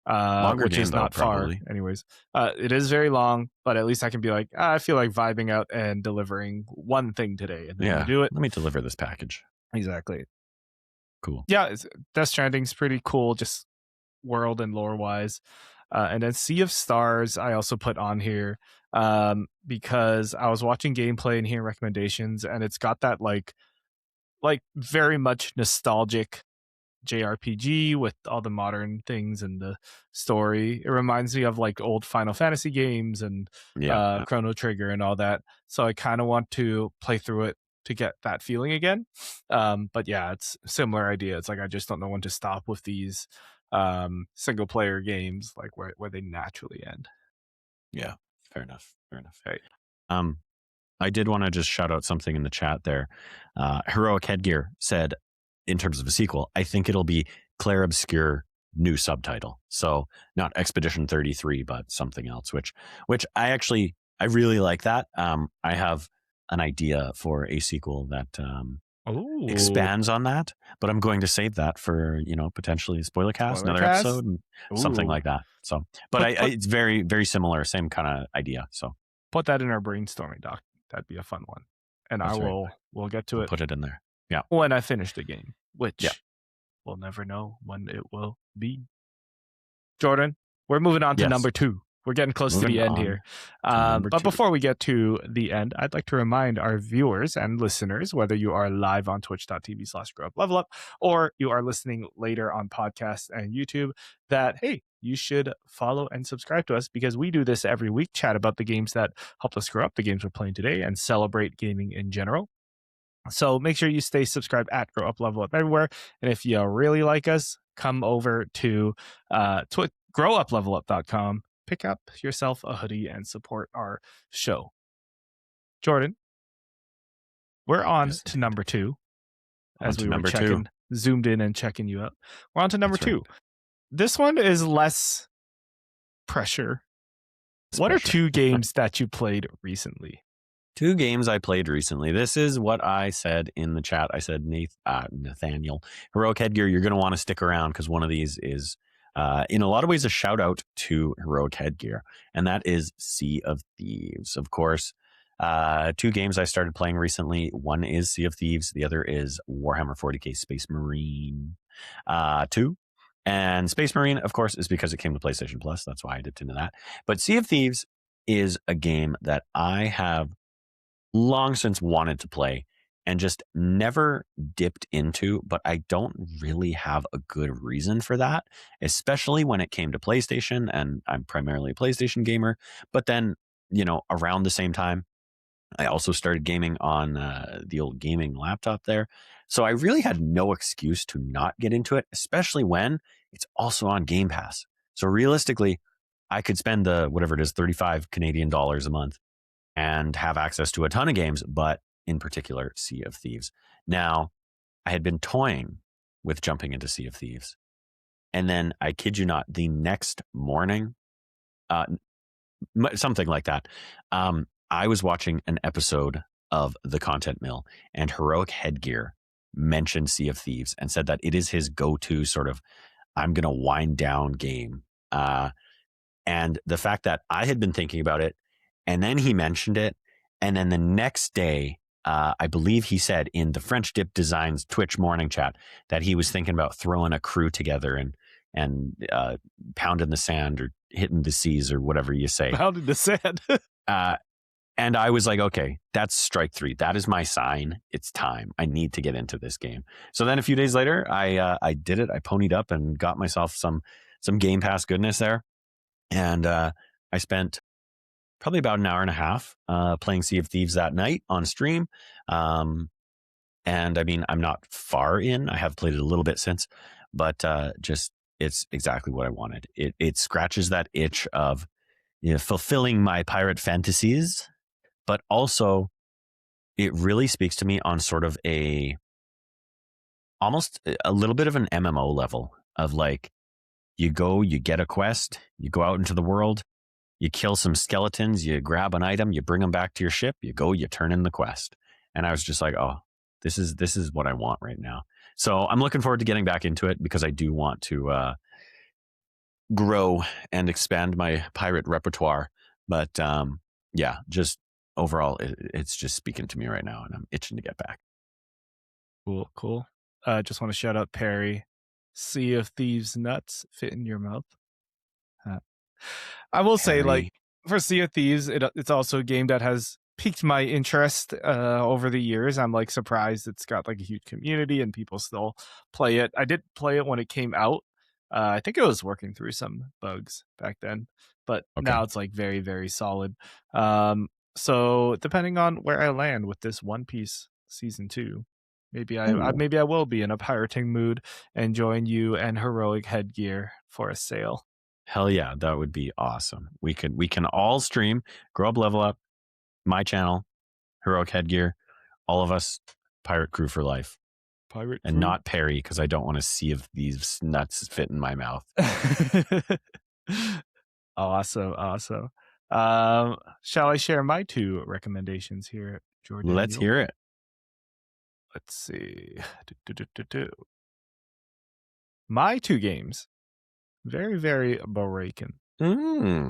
Longer which game, is though, not probably. far. Anyways, it is very long, but at least I can be like, I feel like vibing out and delivering one thing today, and then you do it. Let me deliver this package. Exactly. Cool. Yeah, Death Stranding's pretty cool, just world and lore wise. And then Sea of Stars, I also put on here because I was watching gameplay and hearing recommendations, and it's got that like very much nostalgic JRPG with all the modern things and the story. It reminds me of like old Final Fantasy games and Chrono Trigger and all that. So I kind of want to play through it to get that feeling again. But yeah, it's a similar idea. It's like I just don't know when to stop with these single player games, like where they naturally end. Yeah, fair enough. Right. I did want to just shout out something in the chat there. Heroic Headgear said, in terms of a sequel, I think it'll be Claire Obscure new subtitle. So not Expedition 33, but something else, which I really like that. I have an idea for a sequel that expands on that, but I'm going to save that for, potentially a spoiler cast, another episode, and something like that. So, but it's very, very similar, same kind of idea. So put that in our brainstorming doc. That'd be a fun one. And we'll get to it. Put it in there. Yeah. When I finish the game, which we'll never know when it will be. Jordan, we're moving on to number 2. We're getting close to the end here. But before we get to the end, I'd like to remind our viewers and listeners, whether you are live on twitch.tv/growuplevelup or you are listening later on podcasts and YouTube, that, hey, you should follow and subscribe to us because we do this every week, chat about the games that helped us grow up, the games we're playing today, and celebrate gaming in general. So make sure you stay subscribed at Grow Up Level Up everywhere. And if you really like us, come over to growuplevelup.com, pick up yourself a hoodie, and support our show. Jordan, we're on to number 2. As we were checking, zoomed in and checking you out. We're on to number 2. Right. This one is less pressure. What are 2 games that you played recently? 2 games I played recently. This is what I said in the chat. I said, Nathaniel, Heroic Headgear, you're going to want to stick around because one of these is, in a lot of ways, a shout out to Heroic Headgear, and that is Sea of Thieves. Of course, 2 games I started playing recently. One is Sea of Thieves. The other is Warhammer 40k Space Marine 2. And Space Marine, of course, is because it came to PlayStation Plus. That's why I dipped into that. But Sea of Thieves is a game that I have long since wanted to play and just never dipped into, but I don't really have a good reason for that, especially when it came to PlayStation, and I'm primarily a PlayStation gamer. But then, around the same time, I also started gaming on the old gaming laptop there. So I really had no excuse to not get into it, especially when it's also on Game Pass. So realistically, I could spend the, whatever it is, 35 Canadian dollars a month and have access to a ton of games, but in particular, Sea of Thieves. Now, I had been toying with jumping into Sea of Thieves, And then I kid you not, the next morning, uh, something like that, I was watching an episode of The Content Mill, and Heroic Headgear mentioned Sea of Thieves and said that it is his go-to sort of I'm going to wind down game. And the fact that I had been thinking about it, and then he mentioned it, and then the next day, I believe he said in the French Dip Designs Twitch morning chat that he was thinking about throwing a crew together and pounding the sand or hitting the seas or whatever you say. Pounding the sand. And I was like, okay, that's strike three. That is my sign. It's time. I need to get into this game. So then a few days later, I did it. I ponied up and got myself some Game Pass goodness there. And I spent probably about an hour and a half playing Sea of Thieves that night on stream. And I mean, I'm not far in. I have played it a little bit since, but just it's exactly what I wanted. It scratches that itch of fulfilling my pirate fantasies, but also it really speaks to me on sort of almost a little bit of an MMO level of like, you go, you get a quest, you go out into the world, you kill some skeletons, you grab an item, you bring them back to your ship, you go, you turn in the quest. And I was just like, oh, this is what I want right now. So I'm looking forward to getting back into it because I do want to grow and expand my pirate repertoire. But yeah, just overall, it's just speaking to me right now, and I'm itching to get back. Cool. Just want to shout out Perry. Sea of Thieves nuts fit in your mouth. I will say, like, for Sea of Thieves, it's also a game that has piqued my interest over the years. I'm like surprised it's got like a huge community and people still play it. I did play it when it came out. I think it was working through some bugs back then, but now it's like very, very solid. So depending on where I land with this One Piece season 2, maybe I will be in a pirating mood and join you and Heroic Headgear for a sail. Hell yeah, that would be awesome. We can all stream, grow up, level up, my channel, Heroic Headgear, all of us, pirate crew for life. Pirate and crew? Not Perry, because I don't want to see if these nuts fit in my mouth. Awesome. Shall I share my 2 recommendations here, Jordan? Let's hear it. Let's see. My 2 games, very, very breaking.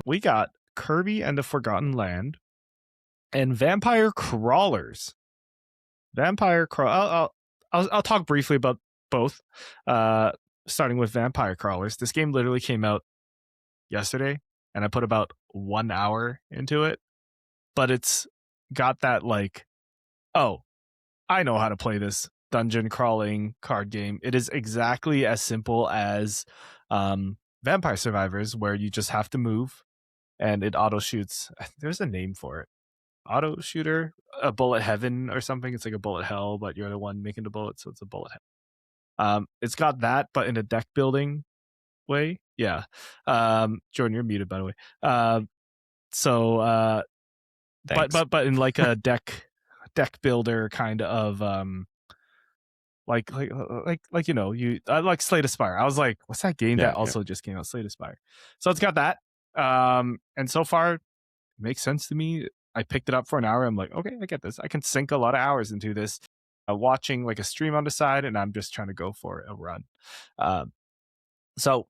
We got Kirby and the Forgotten Land and Vampire Crawlers. I'll talk briefly about both. Starting with Vampire Crawlers. This game literally came out yesterday, and I put about 1 hour into it. But it's got that like, oh, I know how to play this dungeon crawling card game. It is exactly as simple as Vampire Survivors, where you just have to move and it auto shoots. There's a name for it. Auto shooter, a bullet heaven or something. It's like a bullet hell, but you're the one making the bullets, so it's a bullet hell. It's got that, but in a deck building way. Yeah. Jordan, you're muted, by the way. But in like a deck builder kind of like I like Slay the Spire. I was like, what's that game that also just came out? Slay the Spire. So it's got that. And so far, it makes sense to me. I picked it up for an hour. I'm like, okay, I get this. I can sink a lot of hours into this. Watching like a stream on the side, and I'm just trying to go for a run. So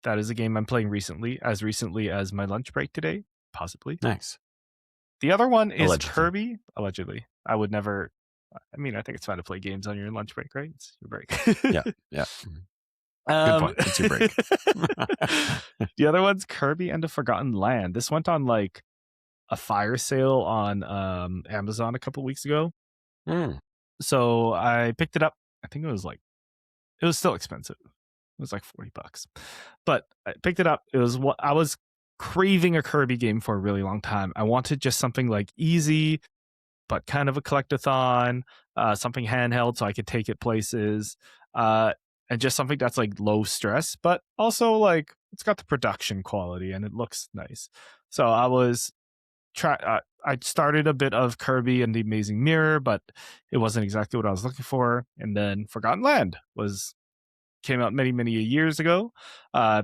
that is a game I'm playing as recently as my lunch break today, possibly. Nice. The other one is Kirby. Allegedly. I would never. I mean, I think it's fine to play games on your lunch break, right? It's your break. Yeah. Good point. It's your break. The other one's Kirby and the Forgotten Land. This went on like a fire sale on Amazon a couple weeks ago. So I picked it up. I think it was still expensive. It was like $40, but I picked it up. It was what I was craving a Kirby game for a really long time. I wanted just something like easy, but kind of a collectathon, something handheld so I could take it places, and just something that's like low stress, but also like it's got the production quality and it looks nice. So I was I started a bit of Kirby and the Amazing Mirror, but it wasn't exactly what I was looking for. And then Forgotten Land was came out many years ago.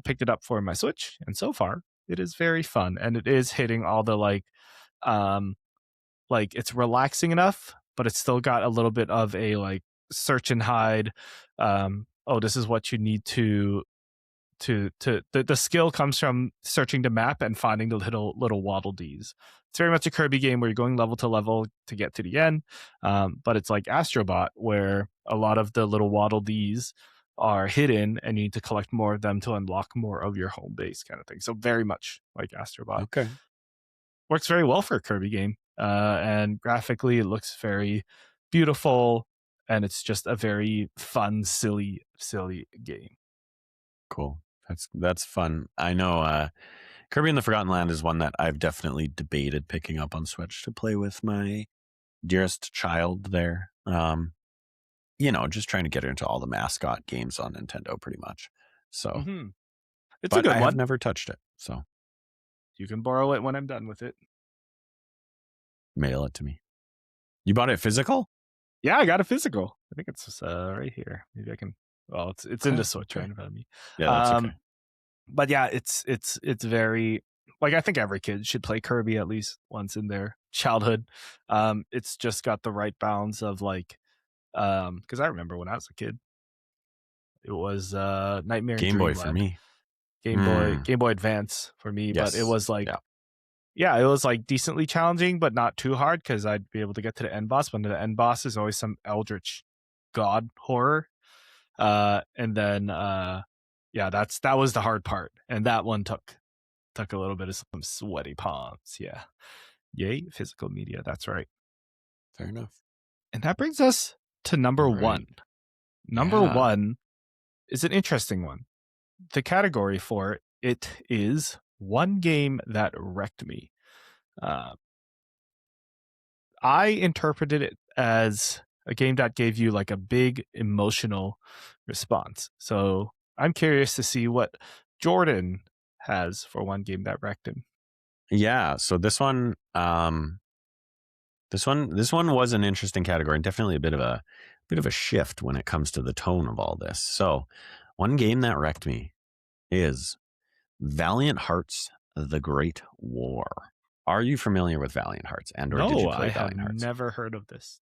Picked it up for my Switch, and so far it is very fun, and it is hitting all the um, it's relaxing enough, but it's still got a little bit of a like search and hide. Oh, this is what you need the skill comes from searching the map and finding the little waddle dees. It's very much a Kirby game where you're going level to level to get to the end, but it's like Astrobot where a lot of the little waddle dees are hidden and you need to collect more of them to unlock more of your home base kind of thing. So very much like Astrobot. Okay. Works very well for a Kirby game, and graphically it looks very beautiful, and it's just a very fun, silly game. Cool. That's fun. I know Kirby in the Forgotten Land is one that I've definitely debated picking up on Switch to play with my dearest child there. Just trying to get her into all the mascot games on Nintendo pretty much. So, It's a but good I one. have never touched it. So You can borrow it when I'm done with it. mail it to me. You bought it physical? Yeah, I got a physical. I think it's right here. Maybe I can. Well, it's in the Switch right in front of me. Yeah, that's okay. But yeah, it's very like I think every kid should play Kirby at least once in their childhood. It's just got the right balance of like, because I remember when I was a kid, it was Nightmare in Game Boy for Dreamland. me. Game Boy Advance for me, Yes. but it was like, yeah, it was like decently challenging, but not too hard because I'd be able to get to the end boss. But the end boss is always some eldritch god horror, and then that was the hard part, and that one took a little bit of some sweaty palms. Yeah, yay, physical media. That's right. Fair enough. And that brings us to number one. Number one is an interesting one. The category for it is one game that wrecked me. I interpreted it as a game that gave you like a big emotional response. So I'm curious to see what Jordan has for one game that wrecked him. Yeah. So this one was an interesting category and definitely a bit of a shift when it comes to the tone of all this. So one game that wrecked me is Valiant Hearts: The Great War. Are you familiar with Valiant Hearts? And or did you play Valiant Hearts? Never heard of this.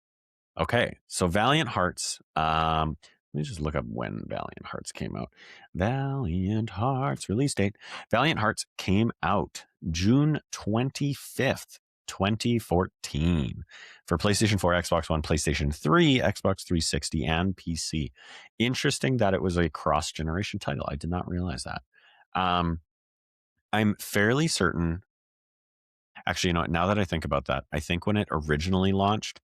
Okay, so Valiant Hearts. Let me just look up when Valiant Hearts came out. Valiant Hearts release date. Valiant Hearts came out June 25th, 2014 for PlayStation 4, Xbox One, PlayStation 3, Xbox 360, and PC. Interesting that it was a cross-generation title. I did not realize that. I'm fairly certain. Actually, now that I think about that, I think when it originally launched,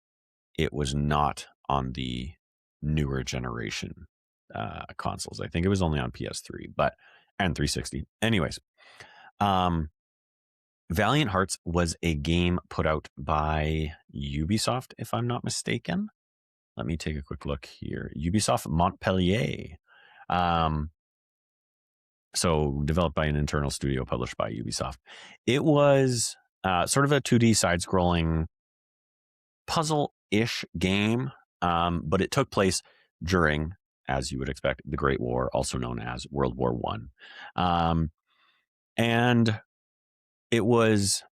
it was not on the newer generation consoles. I think it was only on PS3, and 360. Anyways, Valiant Hearts was a game put out by Ubisoft, if I'm not mistaken. Let me take a quick look here. Ubisoft Montpellier. So developed by an internal studio, published by Ubisoft. It was sort of a 2D side-scrolling puzzle-ish game, but it took place during, as you would expect, the Great War, also known as World War One, and it was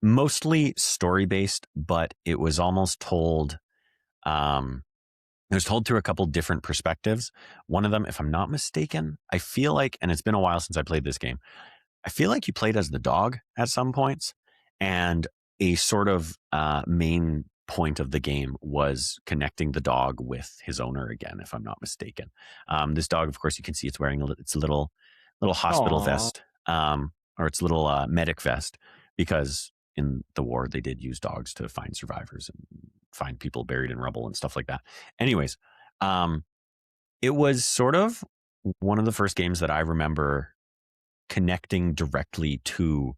mostly story-based, but it was almost told. It was told through a couple different perspectives. One of them, if I'm not mistaken, I feel like, and it's been a while since I played this game, I feel like you played as the dog at some points, and a sort of main point of the game was connecting the dog with his owner again, if I'm not mistaken. This dog, of course, you can see it's wearing its little hospital vest, or its little medic vest, because in the war they did use dogs to find survivors and find people buried in rubble and stuff like that. Anyways, it was sort of one of the first games that I remember connecting directly to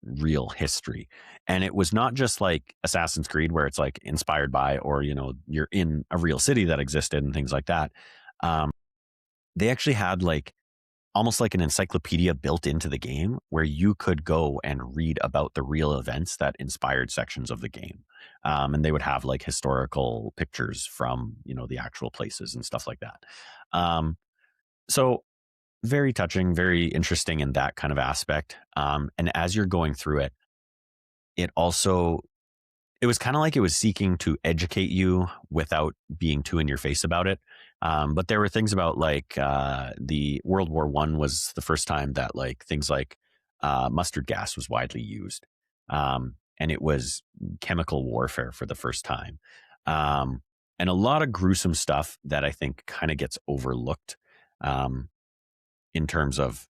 real history. And it was not just like Assassin's Creed where it's like inspired by, or you're in a real city that existed and things like that. They actually had like almost like an encyclopedia built into the game where you could go and read about the real events that inspired sections of the game. And they would have like historical pictures from, the actual places and stuff like that. So very touching, very interesting in that kind of aspect. And as you're going through it, it also it was kind of like it was seeking to educate you without being too in your face about it. But there were things about like the World War One was the first time that like things like mustard gas was widely used, and it was chemical warfare for the first time, and a lot of gruesome stuff that I think kind of gets overlooked um, in terms of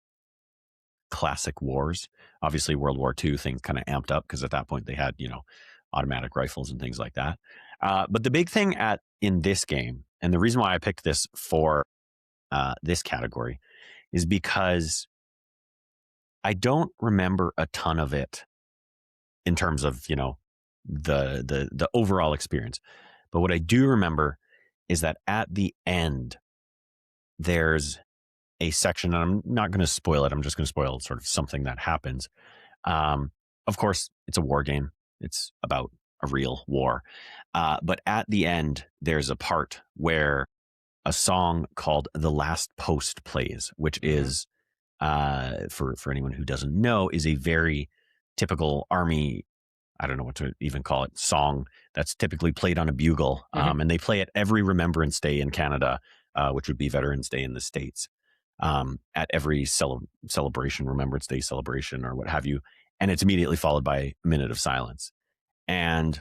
classic wars. Obviously, World War II things kind of amped up because at that point they had automatic rifles and things like that. But the big thing at in this game, and the reason why I picked this for this category, is because I don't remember a ton of it in terms of the overall experience. But what I do remember is that at the end there's a section, and I'm not going to spoil it. I'm just going to spoil sort of something that happens. Of course, it's a war game. It's about a real war. But at the end, there's a part where a song called "The Last Post" plays, which is for anyone who doesn't know, is a very typical army. I don't know what to even call it. Song that's typically played on a bugle, and they play it every Remembrance Day in Canada, which would be Veterans Day in the States. At every celebration, Remembrance Day celebration, or what have you, and it's immediately followed by a minute of silence. And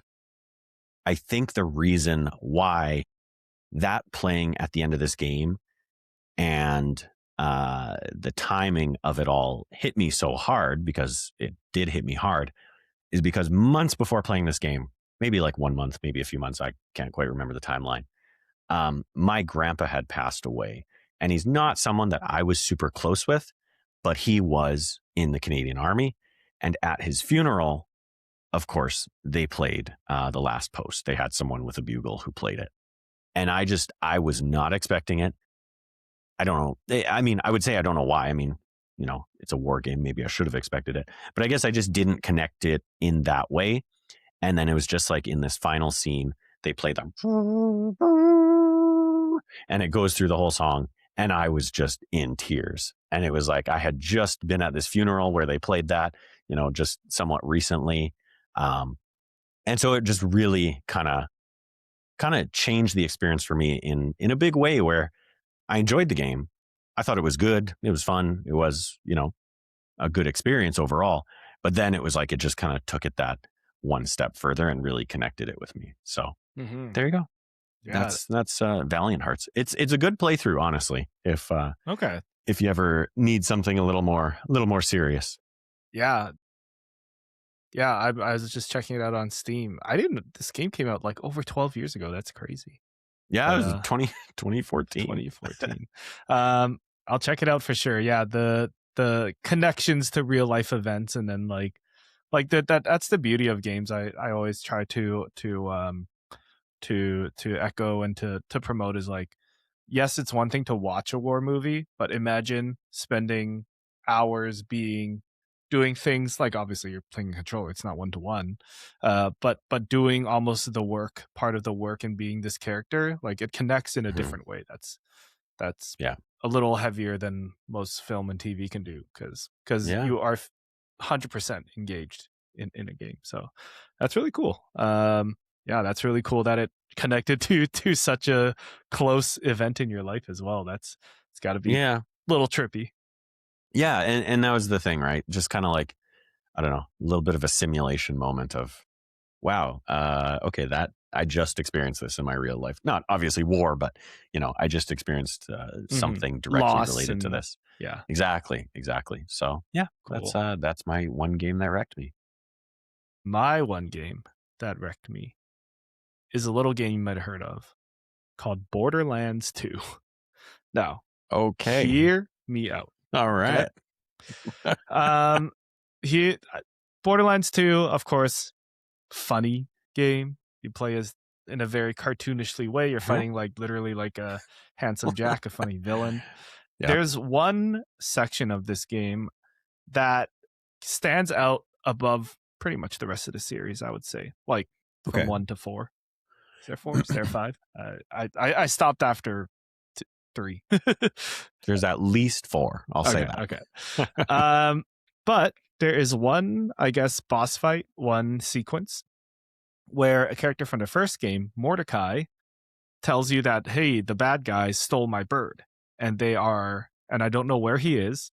I think the reason why that playing at the end of this game and the timing of it all hit me so hard, because it did hit me hard, is because months before playing this game, maybe like 1 month, maybe a few months, I can't quite remember the timeline, my grandpa had passed away. And he's not someone that I was super close with, but he was in the Canadian Army. And at his funeral, of course, they played The Last Post. They had someone with a bugle who played it. And I was not expecting it. I don't know. I mean, I would say I don't know why. I mean, it's a war game. Maybe I should have expected it. But I guess I just didn't connect it in that way. And then it was just like in this final scene, they play them and it goes through the whole song. And I was just in tears. And it was like I had just been at this funeral where they played that, just somewhat recently. And so it just really kind of changed the experience for me in a big way, where I enjoyed the game. I thought it was good. It was fun. It was, a good experience overall. But then it was like it just kind of took it that one step further and really connected it with me. So there you go. Yeah. That's Valiant Hearts. It's a good playthrough, honestly. Okay. If you ever need something a little more serious. Yeah. Yeah. I was just checking it out on Steam. This game came out like over 12 years ago. That's crazy. Yeah, it was 2014. 2014. I'll check it out for sure. Yeah. The connections to real life events, and then like that's the beauty of games. I always try to echo and to promote is like, yes, it's one thing to watch a war movie, but imagine spending hours doing things like, obviously you're playing a controller, it's not one to one, but doing almost part of the work, and being this character, like it connects in a different way. That's Yeah. a little heavier than most film and TV can do, because Yeah. you are 100% engaged in a game. So that's really cool. Yeah, that's really cool that it connected to such a close event in your life as well. It's got to be Yeah. a little trippy. Yeah. And that was the thing, right? Just kind of like, I don't know, a little bit of a simulation moment of, wow, okay, that I just experienced this in my real life. Not obviously war, but I just experienced something directly Loss related to and this. yeah, Exactly. So yeah, cool. that's my one game that wrecked me. My one game that wrecked me is a little game you might have heard of called Borderlands 2. Now, Okay. hear me out. All Okay? right. He Borderlands 2, of course, funny game. You play as in a very cartoonishly way. You're fighting like literally like a handsome Jack, a funny villain. Yeah. There's one section of this game that stands out above pretty much the rest of the series, I would say, like from Okay. 1 to 4. Is there 4? Is there 5? I stopped after 3. There's at least 4. I'll say Okay, that. okay. But there is one, I guess, boss fight, one sequence where a character from the first game, Mordecai, tells you that, hey, the bad guys stole my bird, and I don't know where he is.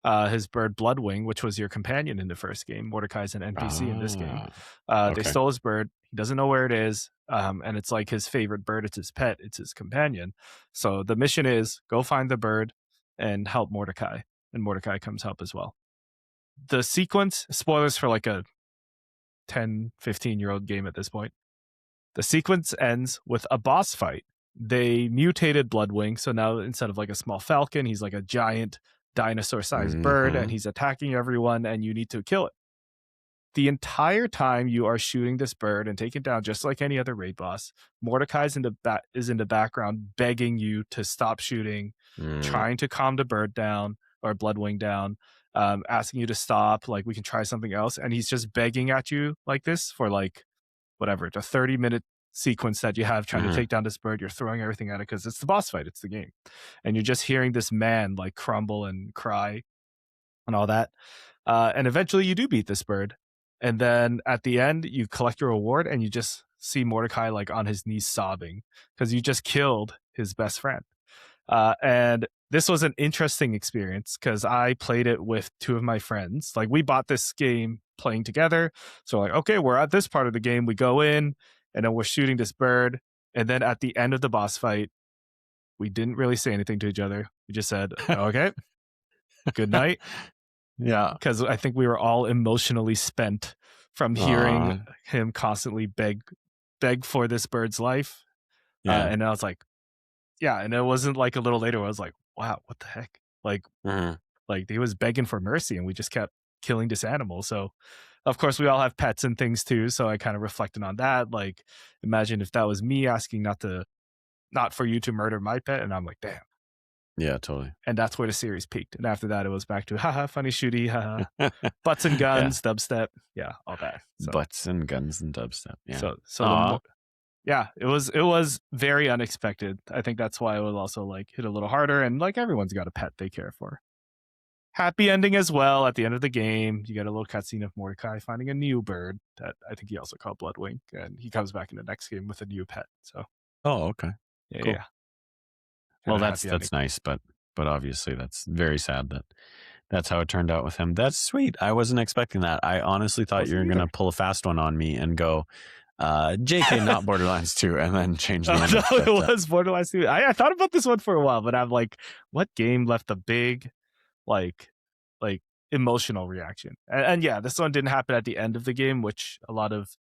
His bird Bloodwing, which was your companion in the first game. Mordecai's an NPC in this game. They Okay. stole his bird. He doesn't know where it is. And it's like his favorite bird. It's his pet. It's his companion. So the mission is go find the bird and help Mordecai. And Mordecai comes help as well. The sequence, spoilers for like a 10, 15-year-old game at this point. The sequence ends with a boss fight. They mutated Bloodwing, so now instead of like a small falcon, he's like a giant dinosaur-sized bird, and he's attacking everyone, and you need to kill it. The entire time you are shooting this bird and taking down just like any other raid boss, Mordecai's is in the background begging you to stop shooting, trying to calm the bird down or Bloodwing down, asking you to stop, like we can try something else, and he's just begging at you like this for like whatever, the 30-minute sequence that you have trying to take down this bird. You're throwing everything at it because it's the boss fight, it's the game, and you're just hearing this man like crumble and cry and all that, and eventually you do beat this bird, and then at the end you collect your reward and you just see Mordecai like on his knees sobbing because you just killed his best friend. And this was an interesting experience because I played it with 2 of my friends. Like we bought this game playing together. So like, okay, we're at this part of the game. We go in and then we're shooting this bird. And then at the end of the boss fight, we didn't really say anything to each other. We just said, okay, good night. Yeah. Because I think we were all emotionally spent from hearing him constantly beg for this bird's life. Yeah. And I was like, yeah, and it wasn't like a little later where I was like, wow, what the heck? Like, like he was begging for mercy and we just kept killing this animal. So of course we all have pets and things too. So I kind of reflected on that. Like, imagine if that was me asking not for you to murder my pet. And I'm like, damn. Yeah, totally. And that's where the series peaked. And after that, it was back to haha, funny shooty, haha, butts and guns, dubstep, yeah, all that. So, butts and guns and dubstep. Yeah. Yeah, it was very unexpected. I think that's why it would also like hit a little harder. And like everyone's got a pet they care for. Happy ending as well at the end of the game. You get a little cutscene of Mordecai finding a new bird that I think he also called Bloodwing, and he comes back in the next game with a new pet. So okay. yeah, Cool. yeah. Well, Kinda that's happy ending. nice, but obviously that's very sad that that's how it turned out with him. That's sweet. I wasn't expecting that. I honestly thought you were Wasn't going to either. pull a fast one on me and go, JK, not Borderlands 2, and then change the Oh, ending. no, it was Borderlands 2. I thought about this one for a while, but I'm like, what game left a big like like emotional reaction? And yeah, this one didn't happen at the end of the game, which a lot of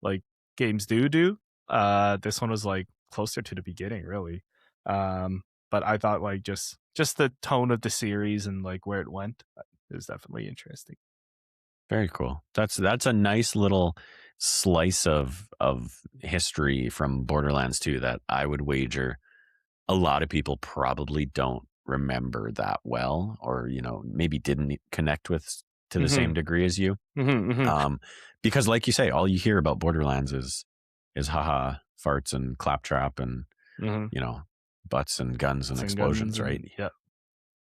like games do. This one was like closer to the beginning, really. But I thought like just the tone of the series and like where it went is definitely interesting. Very cool. That's a nice little slice of history from Borderlands 2 that I would wager a lot of people probably don't remember that well, or maybe didn't connect with to the same degree as you. Because like you say, all you hear about Borderlands is haha farts and claptrap and butts and guns and explosions, right? Yeah.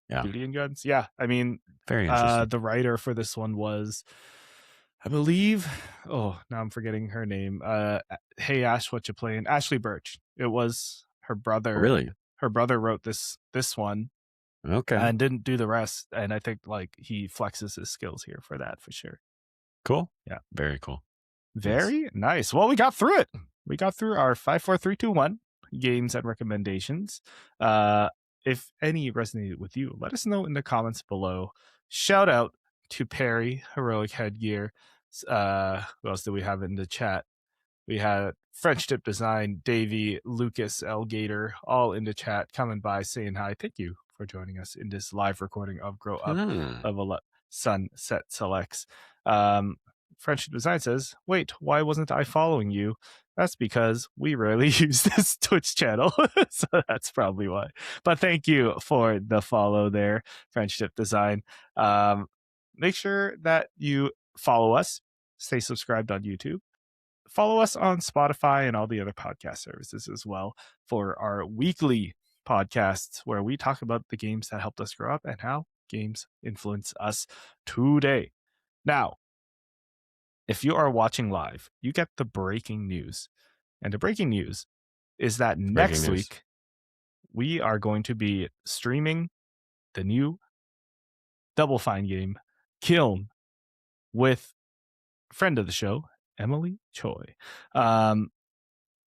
Yeah. Booty and guns. Yeah. I mean, Very interesting. the writer for this one was, I believe, oh, now I'm forgetting her name. Hey Ash, what you playing? Ashley Birch. It was her brother. Really? Her brother wrote this one Okay. and didn't do the rest. And I think like he flexes his skills here for that for sure. Cool. Yeah. Very cool. Very nice. Well, we got through it. We got through our 5, 4, 3, 2, 1 games and recommendations. If any resonated with you, let us know in the comments below. Shout out to Perry, Heroic Headgear. Who else do we have in the chat? We had French Tip Design, Davey, Lucas, Elgator, all in the chat, coming by saying hi. Thank you for joining us in this live recording of Grow Up of a Sunset Selects. French Tip Design says, wait, why wasn't I following you? That's because we rarely use this Twitch channel. So that's probably why. But thank you for the follow there, Friendship Design. Make sure that you follow us, stay subscribed on YouTube. Follow us on Spotify and all the other podcast services as well for our weekly podcasts where we talk about the games that helped us grow up and how games influence us today. Now, if you are watching live, you get the breaking news. And the breaking news is that next week we are going to be streaming the new Double Fine game, Kiln, with friend of the show, Emily Choi.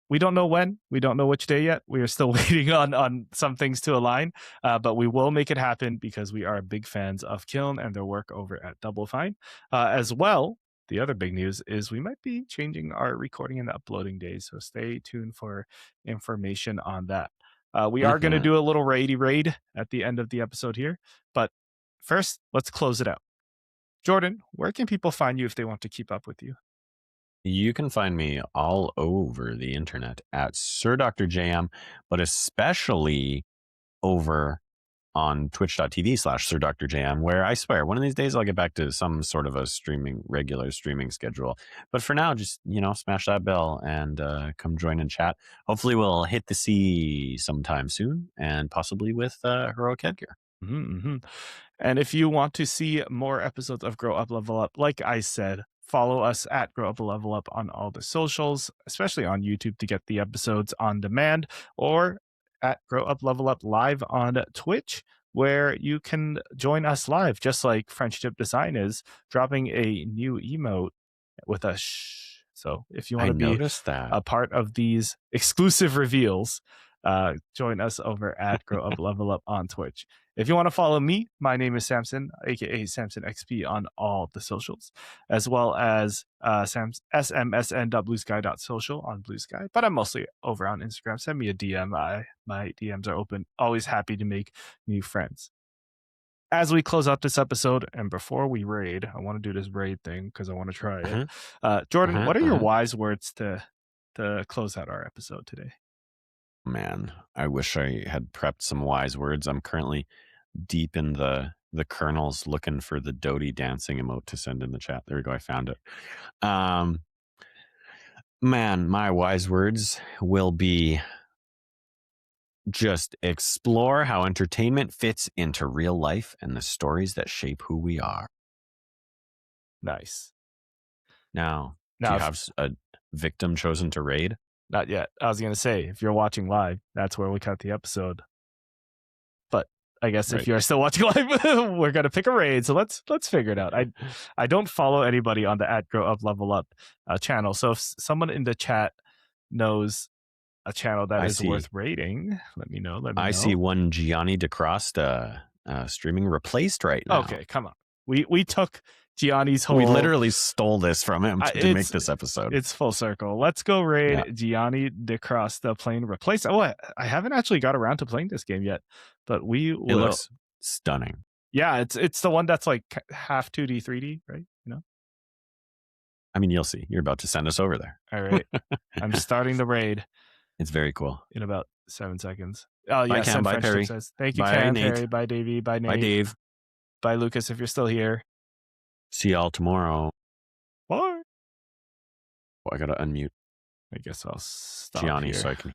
We don't know when. We don't know which day yet. We are still waiting on some things to align, but we will make it happen because we are big fans of Kiln and their work over at Double Fine. As well, the other big news is we might be changing our recording and uploading days, so stay tuned for information on that. We are going to do a little raid at the end of the episode here, but first, let's close it out. Jordan, where can people find you if they want to keep up with you? You can find me all over the internet at Sir Dr. JM, but especially over on twitch.tv/Sir Dr. JM, where I swear one of these days I'll get back to some sort of a regular streaming schedule. But for now, just, smash that bell and come join and chat. Hopefully we'll hit the sea sometime soon and possibly with heroic headgear. Mm-hmm. And if you want to see more episodes of Grow Up Level Up, like I said, follow us at Grow Up Level Up on all the socials, especially on YouTube to get the episodes on demand, or at Grow Up Level Up live on Twitch, where you can join us live, just like Friendship Design is dropping a new emote with a shh. So if you want to be a part of these exclusive reveals, join us over at Grow Up Level Up on Twitch. If you want to follow me, my name is Samson, aka Samson XP on all the socials, as well as smsn.bluesky.social on Bluesky. But I'm mostly over on Instagram. Send me a DM. My DMs are open. Always happy to make new friends. As we close out this episode, and before we raid, I want to do this raid thing because I want to try it. Jordan, what are your wise words to close out our episode today? Man, I wish I had prepped some wise words. I'm currently deep in the kernels looking for the Dodie dancing emote to send in the chat. There we go. I found it. Man, my wise words will be just explore how entertainment fits into real life and the stories that shape who we are. Nice. Now do you have a victim chosen to raid? Not yet. I was going to say, if you're watching live, that's where we cut the episode. But I guess if you're still watching live, we're going to pick a raid. So let's figure it out. I don't follow anybody on the @Grow Up Level Up channel. So if someone in the chat knows a channel that is worth raiding, let me know. I see one Gianni DeCrosta streaming replaced right now. Okay, come on. We took Gianni's whole... We literally stole this from him to make this episode. It's full circle. Let's go raid Gianni DeCrosta playing replace. Oh, I haven't actually got around to playing this game yet, but we will. It looks stunning. Yeah, it's the one that's like half 2D, 3D, right? I mean, you'll see. You're about to send us over there. All right. I'm starting the raid. It's very cool. In about 7 seconds. Oh, yeah. Bye, Cam. Bye, Perry. Says, thank you, bye, Cam, Nate. Perry. Bye, Davey. Bye, Nate. Bye, Dave. Bye, Lucas, if you're still here. See y'all tomorrow. Bye. Oh, I got to unmute I guess I'll stop Gianni here. so I can